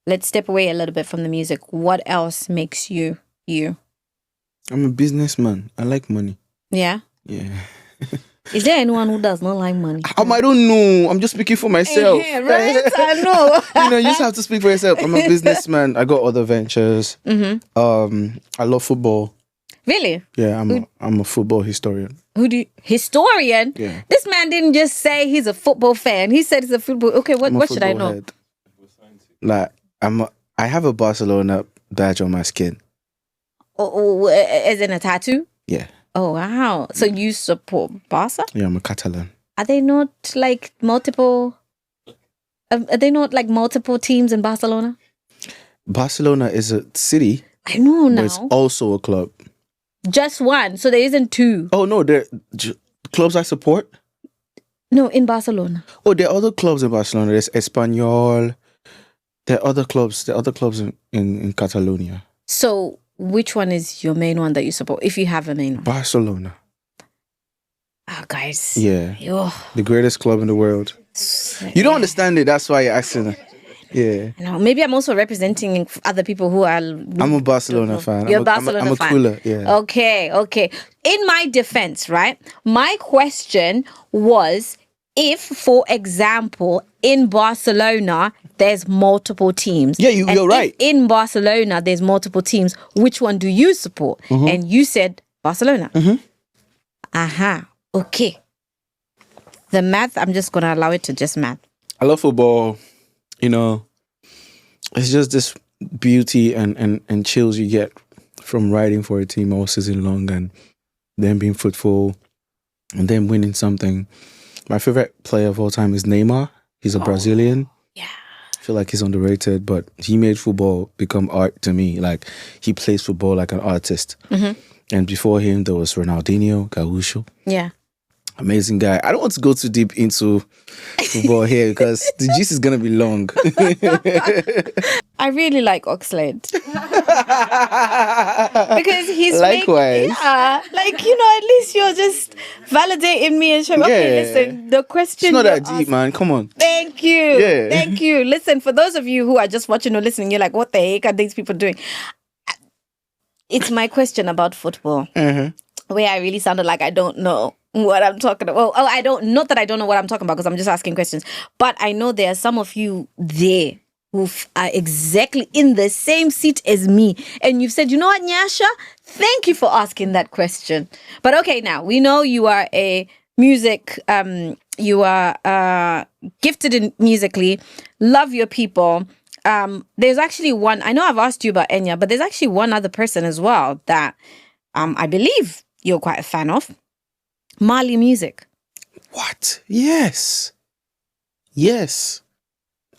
Let's step away a little bit from the music. What else makes you you? I'm a businessman. I like money. Yeah? Yeah. Is there anyone who does not like money? I don't know. I'm just speaking for myself. Yeah, right? I know. You just have to speak for yourself. I'm a businessman. I got other ventures. Mm-hmm. I love football. Really? Yeah, I'm a football historian. Historian? Yeah. This man didn't just say he's a football fan. He said he's a football. Okay, what should I know? Head. Like I have a Barcelona badge on my skin. Oh, as in a tattoo? Yeah. Oh wow! So you support Barca? Yeah, I'm a Catalan. Are they not like multiple? Are they not like multiple teams in Barcelona? Barcelona is a city. I know now. But it's also a club. Just one, so there isn't two. Oh no, there clubs I support. No, in Barcelona. Oh, there are other clubs in Barcelona. There's Espanyol. There are other clubs. In Catalonia. So, which one is your main one that you support? If you have a main one. Barcelona. Oh, guys. Yeah. Yo. The greatest club in the world. You don't understand it. That's why you're asking. Yeah. No, maybe I'm also representing other people who are. I'm a Barcelona fan. You're a Barcelona fan. I'm a cooler. Yeah. Okay. In my defense, right? My question was, if, for example, in Barcelona there's multiple teams. Yeah, you're right. In Barcelona there's multiple teams. Which one do you support? Mm-hmm. And you said Barcelona. Mm-hmm. Aha. Okay. The math, I'm just going to allow it to just math. I love football. You know, it's just this beauty and chills you get from riding for a team all season long and then being fruitful and then winning something. My favorite player of all time is Neymar. He's a Brazilian. Yeah. I feel like he's underrated, but he made football become art to me. Like, he plays football like an artist. Mm-hmm. And before him, there was Ronaldinho, Gaúcho. Yeah. Amazing guy. I don't want to go too deep into football here because the gist is going to be long. I really like Oxlade. Because he's Likewise. like, at least you're just validating me and showing, okay, listen, the question It's not you're that deep, man. Come on. Thank you. Yeah. Thank you. Listen, for those of you who are just watching or listening, you're like, what the heck are these people doing? It's my question about football, where I really sounded like I don't know what I'm talking about. Oh, not that I don't know what I'm talking about because I'm just asking questions. But I know there are some of you there who are exactly in the same seat as me. And you've said, you know what, Nyasha? Thank you for asking that question. But okay, now we know you are a music, you are gifted in musically, love your people. There's actually one, I know I've asked you about Enya, but there's actually one other person as well that I believe you're quite a fan of. Mali Music. What? Yes. Yes.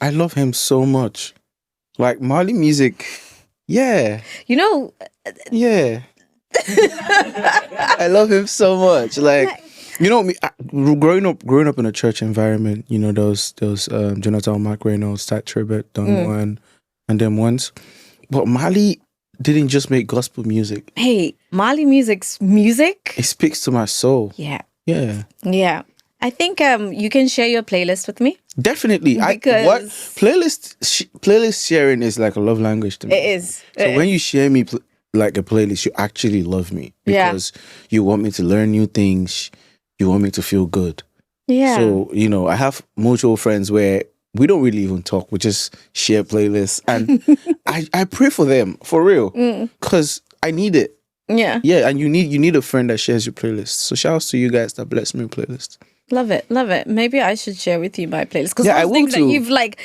I love him so much. Like, Mali Music. Yeah. Yeah. I love him so much. Like, me, growing up in a church environment, those Jonathan McReynolds, Stat Tribbett, Don Juan, and them ones. But Mali didn't just make gospel music. Hey, Mali Music's music. It speaks to my soul. Yeah. Yeah. Yeah. I think you can share your playlist with me. Definitely. Because playlist sharing is like a love language to me. It is. So when you share me like a playlist, you actually love me because you want me to learn new things. You want me to feel good. Yeah. So, I have mutual friends where we don't really even talk. We just share playlists. And I pray for them, for real. Because I need it. Yeah. Yeah, and you need a friend that shares your playlist. So shout out to you guys that bless me with playlist. Love it. Maybe I should share with you my playlist. Because I will things too. that you've like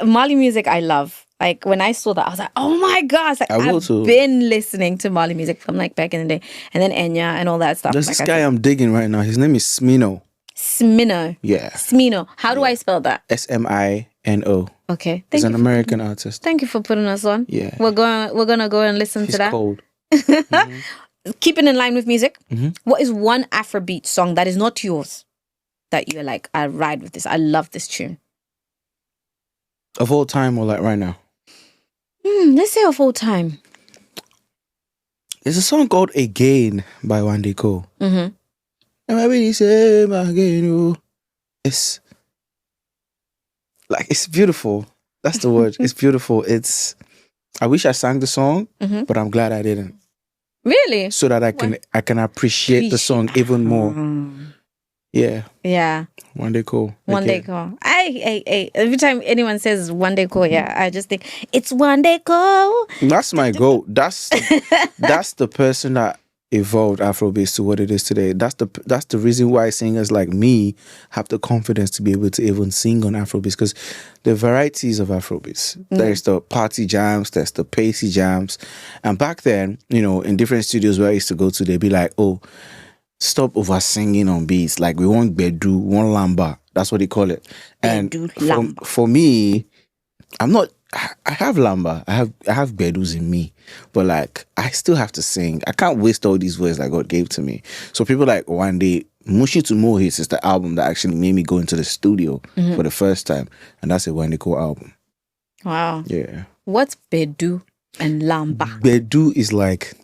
Mali Music I love. Like when I saw that, I was like, oh my gosh. Like, I've been listening to Mali Music from like back in the day. And then Enya and all that stuff. There's this guy I'm digging right now. His name is Smino. Smino. Yeah. Smino. How do I spell that? Smino. Okay. He's an American artist. Thank you for putting us on. Yeah. We're gonna go and listen to that. Cold. Keeping in line with music, what is one Afrobeat song that is not yours that you're like, I ride with this, I love this tune? Of all time or like right now? Let's say of all time. There's a song called Again by Wande Cole. Mm-hmm. And maybe he say again. It's like, it's beautiful. That's the word. It's beautiful. I wish I sang the song, but I'm glad I didn't. Really? So that I can appreciate the song even more. Yeah. Yeah. Wande Cole. Wande Cole. I every time anyone says Wande Cole, I just think it's Wande Cole. That's my goal. That's the person that evolved Afrobeats to what it is today. That's the reason why singers like me have the confidence to be able to even sing on Afrobeats, because the varieties of Afrobeats. There's the party jams, there's the pacey jams. And back then, in different studios where I used to go to, they'd be like, oh, stop over singing on beats. Like, we want Bedu, we want Lamba. That's what they call it. And for me, I have Lamba. I have Bedus in me. But like, I still have to sing. I can't waste all these words that God gave to me. So people like one day, Mushi to More Hits is the album that actually made me go into the studio for the first time. And that's a Wande Cole album. Wow. Yeah. What's Bedu and Lamba? Bedu is like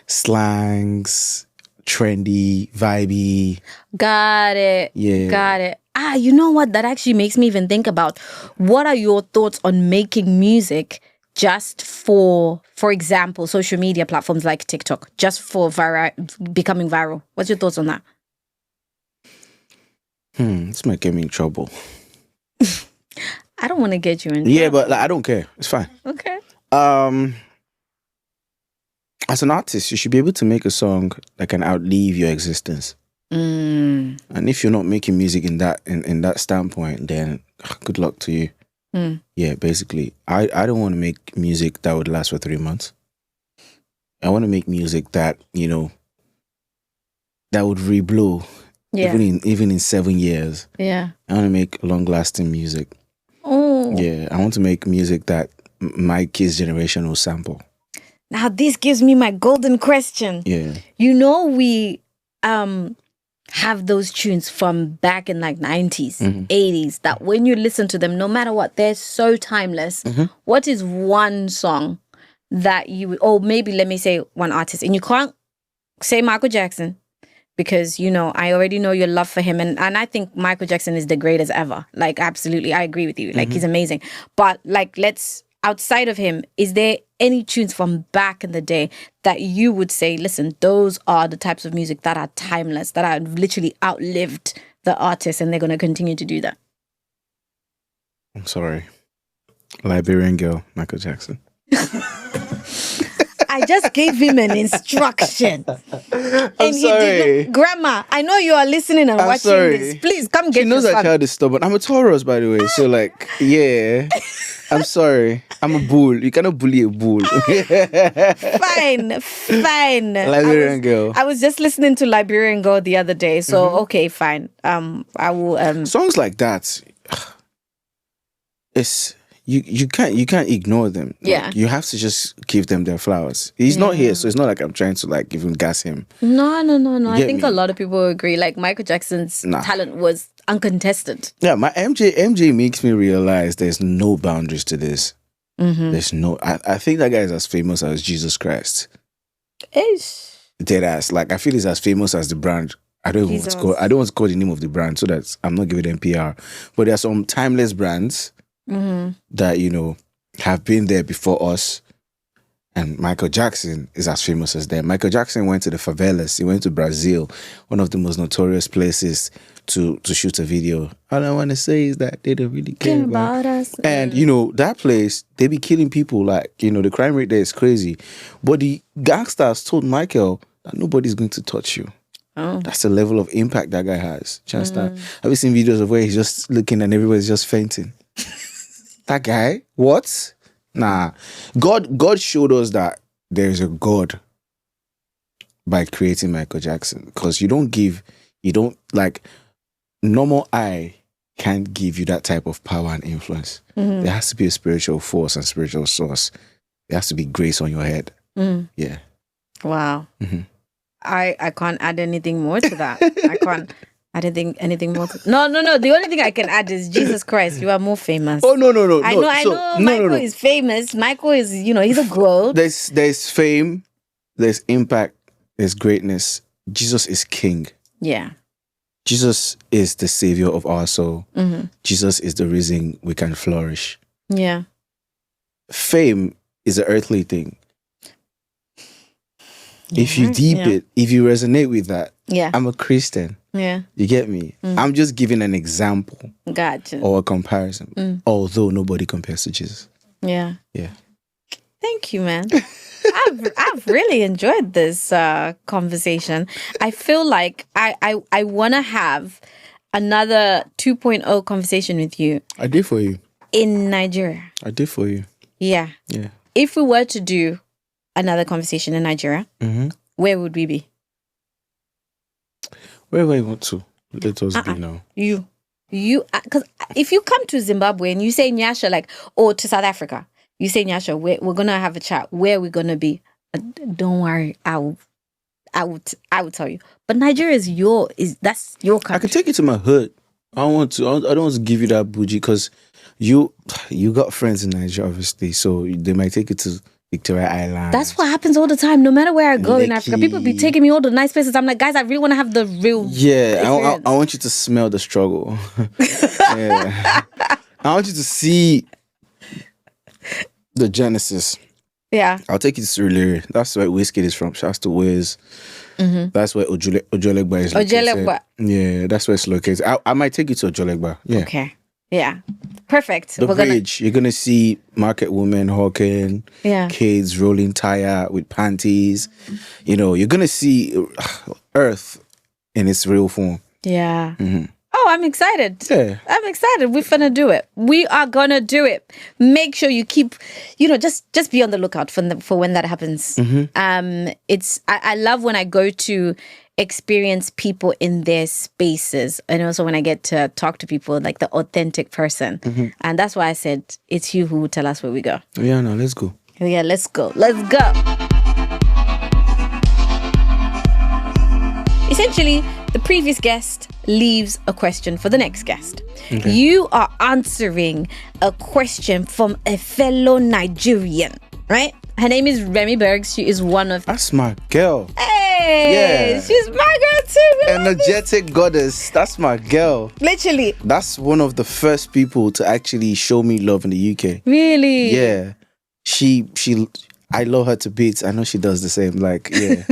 slangs, trendy, vibey. Got it. Yeah. Got it. You know what? That actually makes me even think about what are your thoughts on making music just for example, social media platforms like TikTok, just for becoming viral. What's your thoughts on that? This might get me in trouble. I don't want to get you in trouble. Yeah, but like, I don't care. It's fine. Okay. As an artist, you should be able to make a song that can outlive your existence. And if you're not making music in that standpoint, then good luck to you. Yeah, basically, I don't want to make music that would last for 3 months. I want to make music that, you know, that would reblow even in 7 years. Yeah. I want to make long-lasting music. Oh. Yeah, I want to make music that my kids' generation will sample. Now this gives me my golden question. Yeah. You know, we have those tunes from back in like 90s, 80s, that when you listen to them, no matter what, they're so timeless. What is one song that you, or maybe let me say one artist, and you can't say Michael Jackson, because, you know, I already know your love for him. And I think Michael Jackson is the greatest ever. Like, absolutely. I agree with you. Like, he's amazing. But like, outside of him, is there any tunes from back in the day that you would say, listen, those are the types of music that are timeless, that are literally outlived the artist, and they're going to continue to do that? I'm sorry. Liberian Girl, Michael Jackson. I just gave him an instruction. I'm sorry. Grandma, I know you are listening and watching this. Please come get She knows your that child is stubborn. I'm a Taurus, by the way. So, like, yeah. I'm sorry. I'm a bull. You cannot bully a bull. Fine. Liberian Girl. I was just listening to Liberian Girl the other day. So, okay, fine. I will... Songs like that, it's... You can't ignore them. Yeah. Like, you have to just give them their flowers. He's not here, so it's not like I'm trying to like even gas him. No. I think a lot of people agree. Like, Michael Jackson's talent was uncontested. Yeah, my MJ makes me realize there's no boundaries to this. There's no. I think that guy is as famous as Jesus Christ. Ish. Dead ass. Like, I feel he's as famous as the brand. I don't want to call the name of the brand, so that I'm not giving them PR. But there are some timeless brands that, you know, have been there before us, and Michael Jackson is as famous as them. Michael Jackson went to the favelas. He went to Brazil, one of the most notorious places to shoot a video. All I want to say is that they don't really care about us. And, you know, that place, they be killing people. Like, you know, the crime rate there is crazy. But the gangsters told Michael that nobody's going to touch you. Oh. That's the level of impact that guy has. Have you seen videos of where he's just looking and everybody's just fainting? That guy? What? Nah. God showed us that there's a God by creating Michael Jackson. Because normal eye can't give you that type of power and influence. There has to be a spiritual force and spiritual source. There has to be grace on your head. Yeah. Wow. I can't add anything more to that. I can't. I don't think anything more. No. The only thing I can add is Jesus Christ. You are more famous. Oh, no. I know. Michael is famous. Michael is, you know, he's a gold. There's fame, there's impact, there's greatness. Jesus is king. Yeah. Jesus is the savior of our soul. Jesus is the reason we can flourish. Yeah. Fame is an earthly thing. If you it, if you resonate with that, I'm a Christian. Yeah. You get me? I'm just giving an example. Gotcha. Or a comparison. Although nobody compares to Jesus. Yeah. Yeah. Thank you, man. I've really enjoyed this conversation. I feel like I want to have another 2.0 conversation with you. I did for you. In Nigeria. I did for you. Yeah. Yeah. If we were to do another conversation in Nigeria, where would we be? Wherever you want to. Let us be now. You, because if you come to Zimbabwe and you say Nyasha, like, or to South Africa, you say Nyasha, we're gonna have a chat. Where we're gonna be? Don't worry, I will tell you. But Nigeria that's your country. I can take you to my hood. I don't want to give you that bougie because you got friends in Nigeria, obviously, so they might take you to Victoria Island. That's what happens all the time. No matter where I go in Africa, people be taking me all the nice places. I'm like, guys, I really want to have the real. Yeah, I want you to smell the struggle. Yeah. I want you to see the genesis. Yeah. I'll take you to Surulere. That's where Wizkid is from. Shouts to Wiz. That's where Ojolegba is located. Yeah, that's where it's located. I might take you to Ojolegba. Yeah. Okay. Yeah. Perfect. The bridge. You're going to see market women hawking, kids rolling tire with panties. You know, you're going to see earth in its real form. Yeah. Mm-hmm. Oh, I'm excited. Yeah. I'm excited. We're gonna do it. We are gonna do it. Make sure you keep, just be on the lookout for when that happens. Mm-hmm. I love when I go to experience people in their spaces, and also when I get to talk to people like the authentic person. Mm-hmm. And that's why I said it's you who will tell us where we go. Yeah, no, let's go. Yeah, let's go. Let's go. Essentially, the previous guest leaves a question for the next guest. Okay. You are answering a question from a fellow Nigerian, right? Her name is Remy Bergs. She is one of... That's my girl. Hey! Yeah. She's my girl too. Energetic goddess. That's my girl. Literally. That's one of the first people to actually show me love in the UK. Really? Yeah. I love her to bits. I know she does the same. Like, yeah.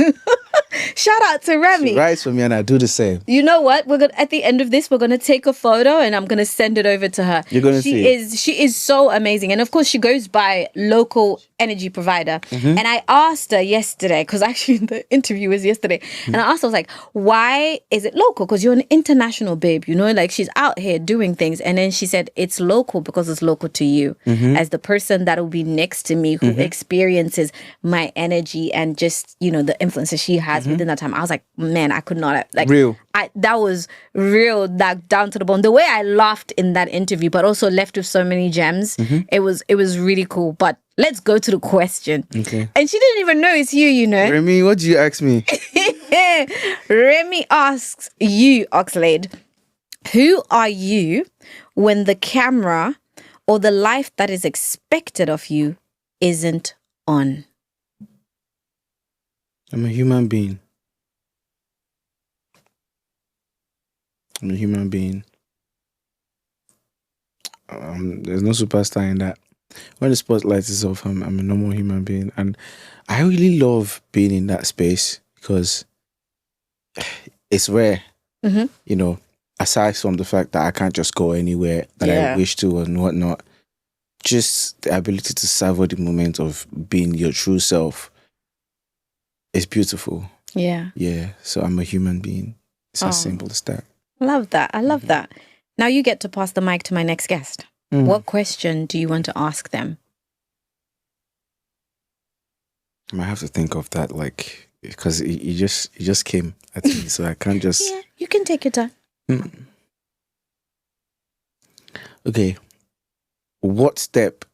Shout out to Remy. She writes for me and I do the same. You know what? At the end of this, we're gonna take a photo and I'm gonna send it over to her. You're gonna see. She is so amazing, and of course she goes by local energy provider. Mm-hmm. And I asked her yesterday, because actually the interview was yesterday, and I asked her, I was like, why is it local? Because you're an international babe, like she's out here doing things. And then she said it's local because it's local to you, as the person that will be next to me who experiences my energy and just the influences she has within that time. I was like, man, I could not have, real. That was real, like down to the bone. The way I laughed in that interview, but also left with so many gems. It was really cool. But let's go to the question. Okay. And she didn't even know it's you, Remy, what did you ask me? Remy asks you, Oxlade, who are you when the camera or the life that is expected of you isn't on? I'm a human being. I'm a human being. There's no superstar in that. When the spotlight is off, I'm a normal human being. And I really love being in that space because it's rare. Aside from the fact that I can't just go anywhere that I wish to and whatnot, just the ability to savor the moment of being your true self is beautiful. Yeah. Yeah. So I'm a human being. It's as simple as that. I love that. I love that. Now you get to pass the mic to my next guest. What question do you want to ask them? I might have to think of that, because you just came at me, so I can't just... Yeah, you can take your time. Okay. What step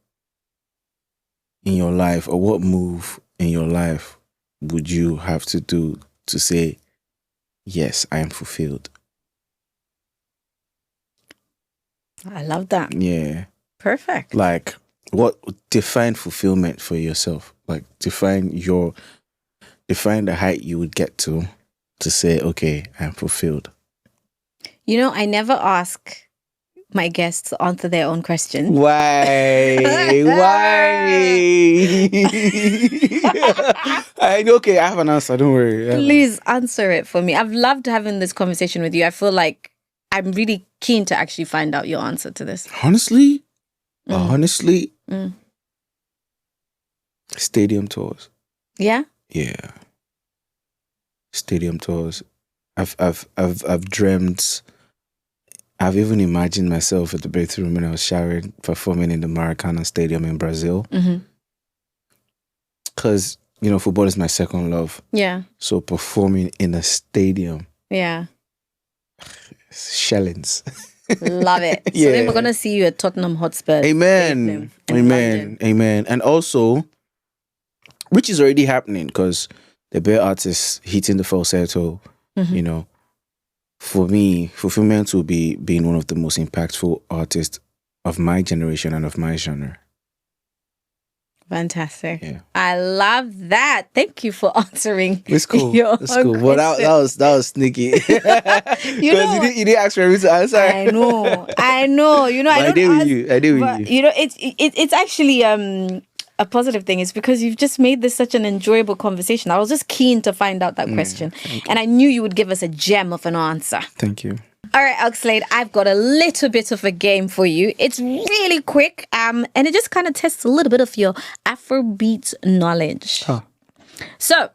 in your life or what move in your life would you have to do to say, yes, I am fulfilled? I love that. Yeah. Perfect. What define fulfillment for yourself? Define the height you would get to say, okay, I'm fulfilled. I never ask my guests to answer their own questions. Why? Okay, I have an answer. Don't worry. Please answer it for me. I've loved having this conversation with you. I feel like I'm really keen to actually find out your answer to this. Honestly, stadium tours. Yeah? Yeah. Stadium tours. I've dreamt. I've even imagined myself at the bathroom when I was showering, performing in the Maracanã Stadium in Brazil. Because, football is my second love. Yeah. So performing in a stadium. Yeah. Shellings. Love it. So then we're going to see you at Tottenham Hotspur. Amen. Amen. And also, which is already happening because the bear artists hitting the falsetto, for me, fulfillment will be being one of the most impactful artists of my generation and of my genre. Fantastic. Yeah. I love that. Thank you for answering. It's cool. It's cool. Well, that was sneaky. Because you didn't ask for me to answer. I know. I did with you. It's actually a positive thing. It's because you've just made this such an enjoyable conversation. I was just keen to find out that question. And I knew you would give us a gem of an answer. Thank you. All right, Oxlade, I've got a little bit of a game for you. It's really quick, and it just kind of tests a little bit of your Afrobeat knowledge. Oh. So,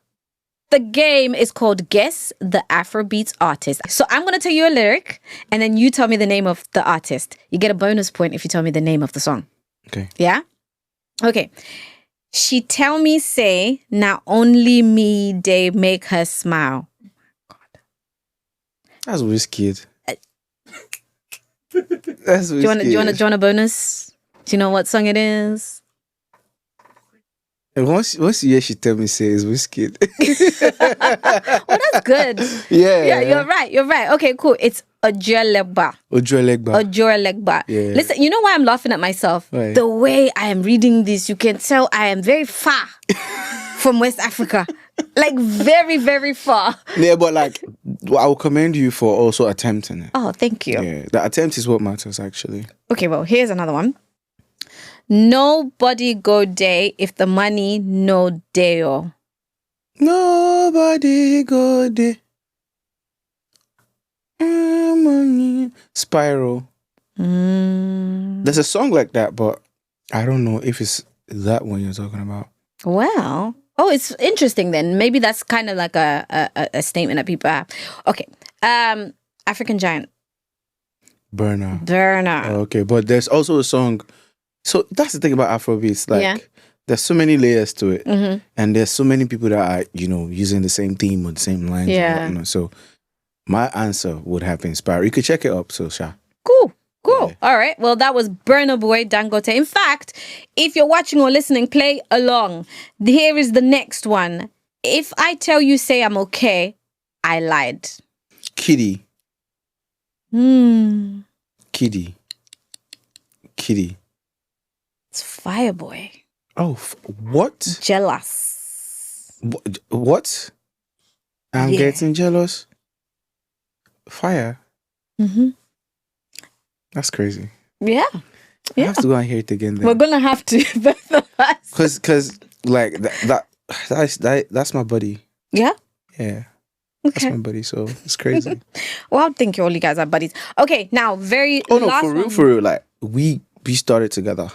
The game is called Guess the Afrobeats Artist. So I'm going to tell you a lyric and then you tell me the name of the artist. You get a bonus point if you tell me the name of the song. Okay. Yeah? Okay. She tell me say, now only me they make her smile. That's Wizkid. That's Wizkid. Do you want a bonus? Do you know what song it is? And once you hear she tell me say it's Wizkid. Oh, that's good. Yeah, you're right. Okay, cool. It's Ojuelegba. Ojuelegba. Yeah. Listen, you know why I'm laughing at myself? Why? The way I am reading this, you can tell I am very far from West Africa. Like very, very far. Yeah, but like I will commend you for also attempting it. Oh, thank you. Yeah, the attempt is what matters actually. Okay, well, here's another one. Nobody go day if the money no day. Nobody go there. Money. Spiral. There's a song like that, but I don't know if it's that one you're talking about. Well, it's interesting then. Maybe that's kind of like a statement that people have. Okay. African Giant. Burner. Okay, but there's also a song. So that's the thing about Afrobeats. Like, there's so many layers to it, and there's so many people that are using the same theme or the same lines. Yeah. So my answer would have been Spiral. You could check it up. So Sha. Cool. Yeah. All right. Well, that was Burna Boy Dangote. In fact, if you're watching or listening, play along. Here is the next one. If I tell you, say I'm okay, I lied. Kitty. Kitty. It's Fireboy. Oh, what? Jealous. What? I'm getting jealous. Fire. That's crazy. Yeah. I have to go and hear it again then. We're gonna have to, both of us. Cause like that's my buddy. Yeah? Yeah. Okay. That's my buddy, so it's crazy. Well, I think all you guys are buddies. Okay, now last for real, like we started together.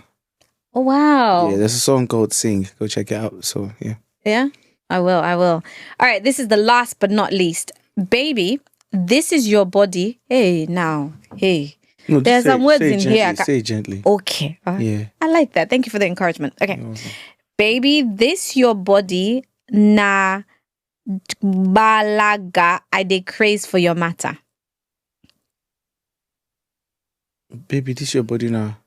Oh wow. Yeah, there's a song called Sing. Go check it out. So yeah. Yeah? I will. All right, this is the last but not least. Baby, this is your body. Hey, now. Hey. No, there's some words in gently, here. Say it gently. Okay. Yeah. I like that. Thank you for the encouragement. Okay. Baby, this your body na balaga I dey craze for your matter. Baby, this your body now.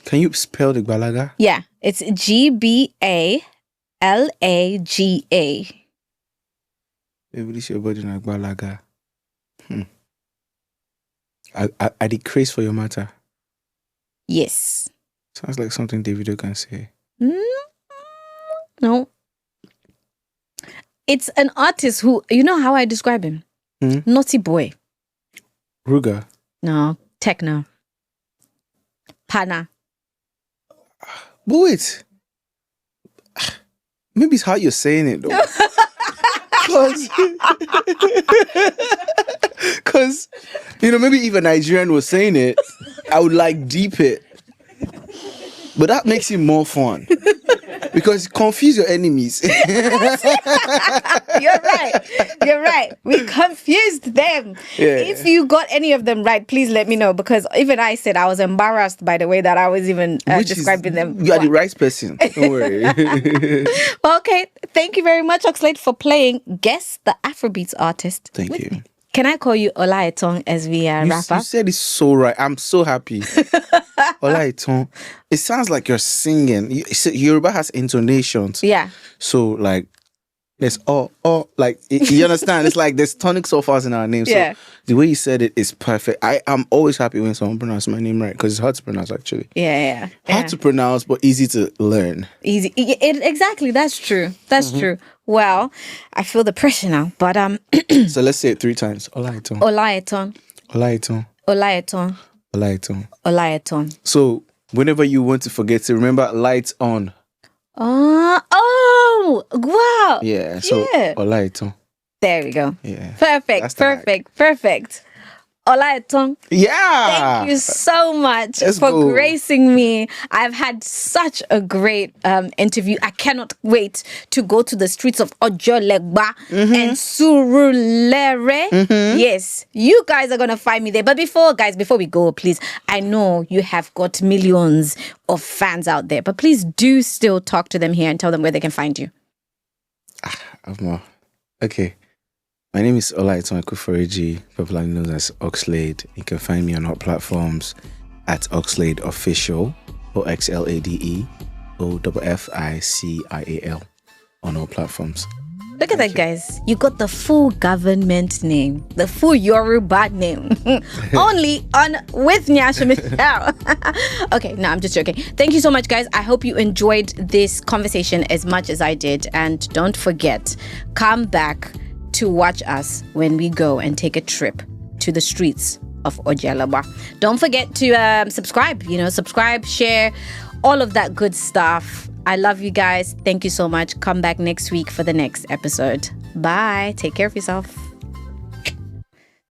Can you spell the balaga? Yeah, it's GBALAGA. Baby, this your body now, balaga. I dey craze for your matter. Yes. Sounds like something Davido can say. No. It's an artist who, you know how I describe him? Naughty boy. Ruga. No. Techno. Pana. But wait. Maybe it's how you're saying it though. Because, maybe if a Nigerian was saying it, I would like deep it. But that makes it more fun. Because confuse your enemies. You're right. We confused them. Yeah. If you got any of them right, please let me know. Because even I said I was embarrassed by the way that I was even describing them. You are the right person. Don't worry. Okay. Thank you very much, Oxlade, for playing Guess the Afrobeats Artist. Thank you. Me. Can I call you Olaiton as we wrap up? You said it so right. I'm so happy. Olaiton. It sounds like you're singing. Yoruba has intonations. Yeah. So like, there's you understand? It's like there's tonic sulfurs in our name. So Yeah. the way you said it is perfect. I'm always happy when someone pronounces my name right because it's hard to pronounce actually. Yeah. Hard to pronounce but easy to learn. Easy. Exactly. That's true. True. Well, I feel the pressure now, but So let's say it 3 times. Olaiton. Olaiton. Olaiton. Olaiton. Olaiton. Olaiton. So whenever you want to forget to remember lights on. Oh, wow. Yeah. So Olaiton. There we go. Yeah. Perfect. Olaeton. Yeah. Thank you so much Let's for go. gracing me. I've had such a great interview. I cannot wait to go to the streets of Ojolegba and Surulere. Yes, you guys are going to find me there. But before we go, please, I know you have got millions of fans out there, but please do still talk to them here and tell them where they can find you. Okay. My name is Olaeton Akuforeji, popularly known as Oxlade. You can find me on all platforms at Oxlade Official, OXLADE, OFFICIAL, on all platforms. Look at that, guys. You got the full government name, the full Yoruba name. Only on With Nyasha Michelle. Okay, no, I'm just joking. Thank you so much, guys. I hope you enjoyed this conversation as much as I did. And don't forget, come back to watch us when we go and take a trip to the streets of Ojelaba. Don't forget to subscribe, share, all of that good stuff. I love you guys. Thank you so much. Come back next week for the next episode. Bye. Take care of yourself.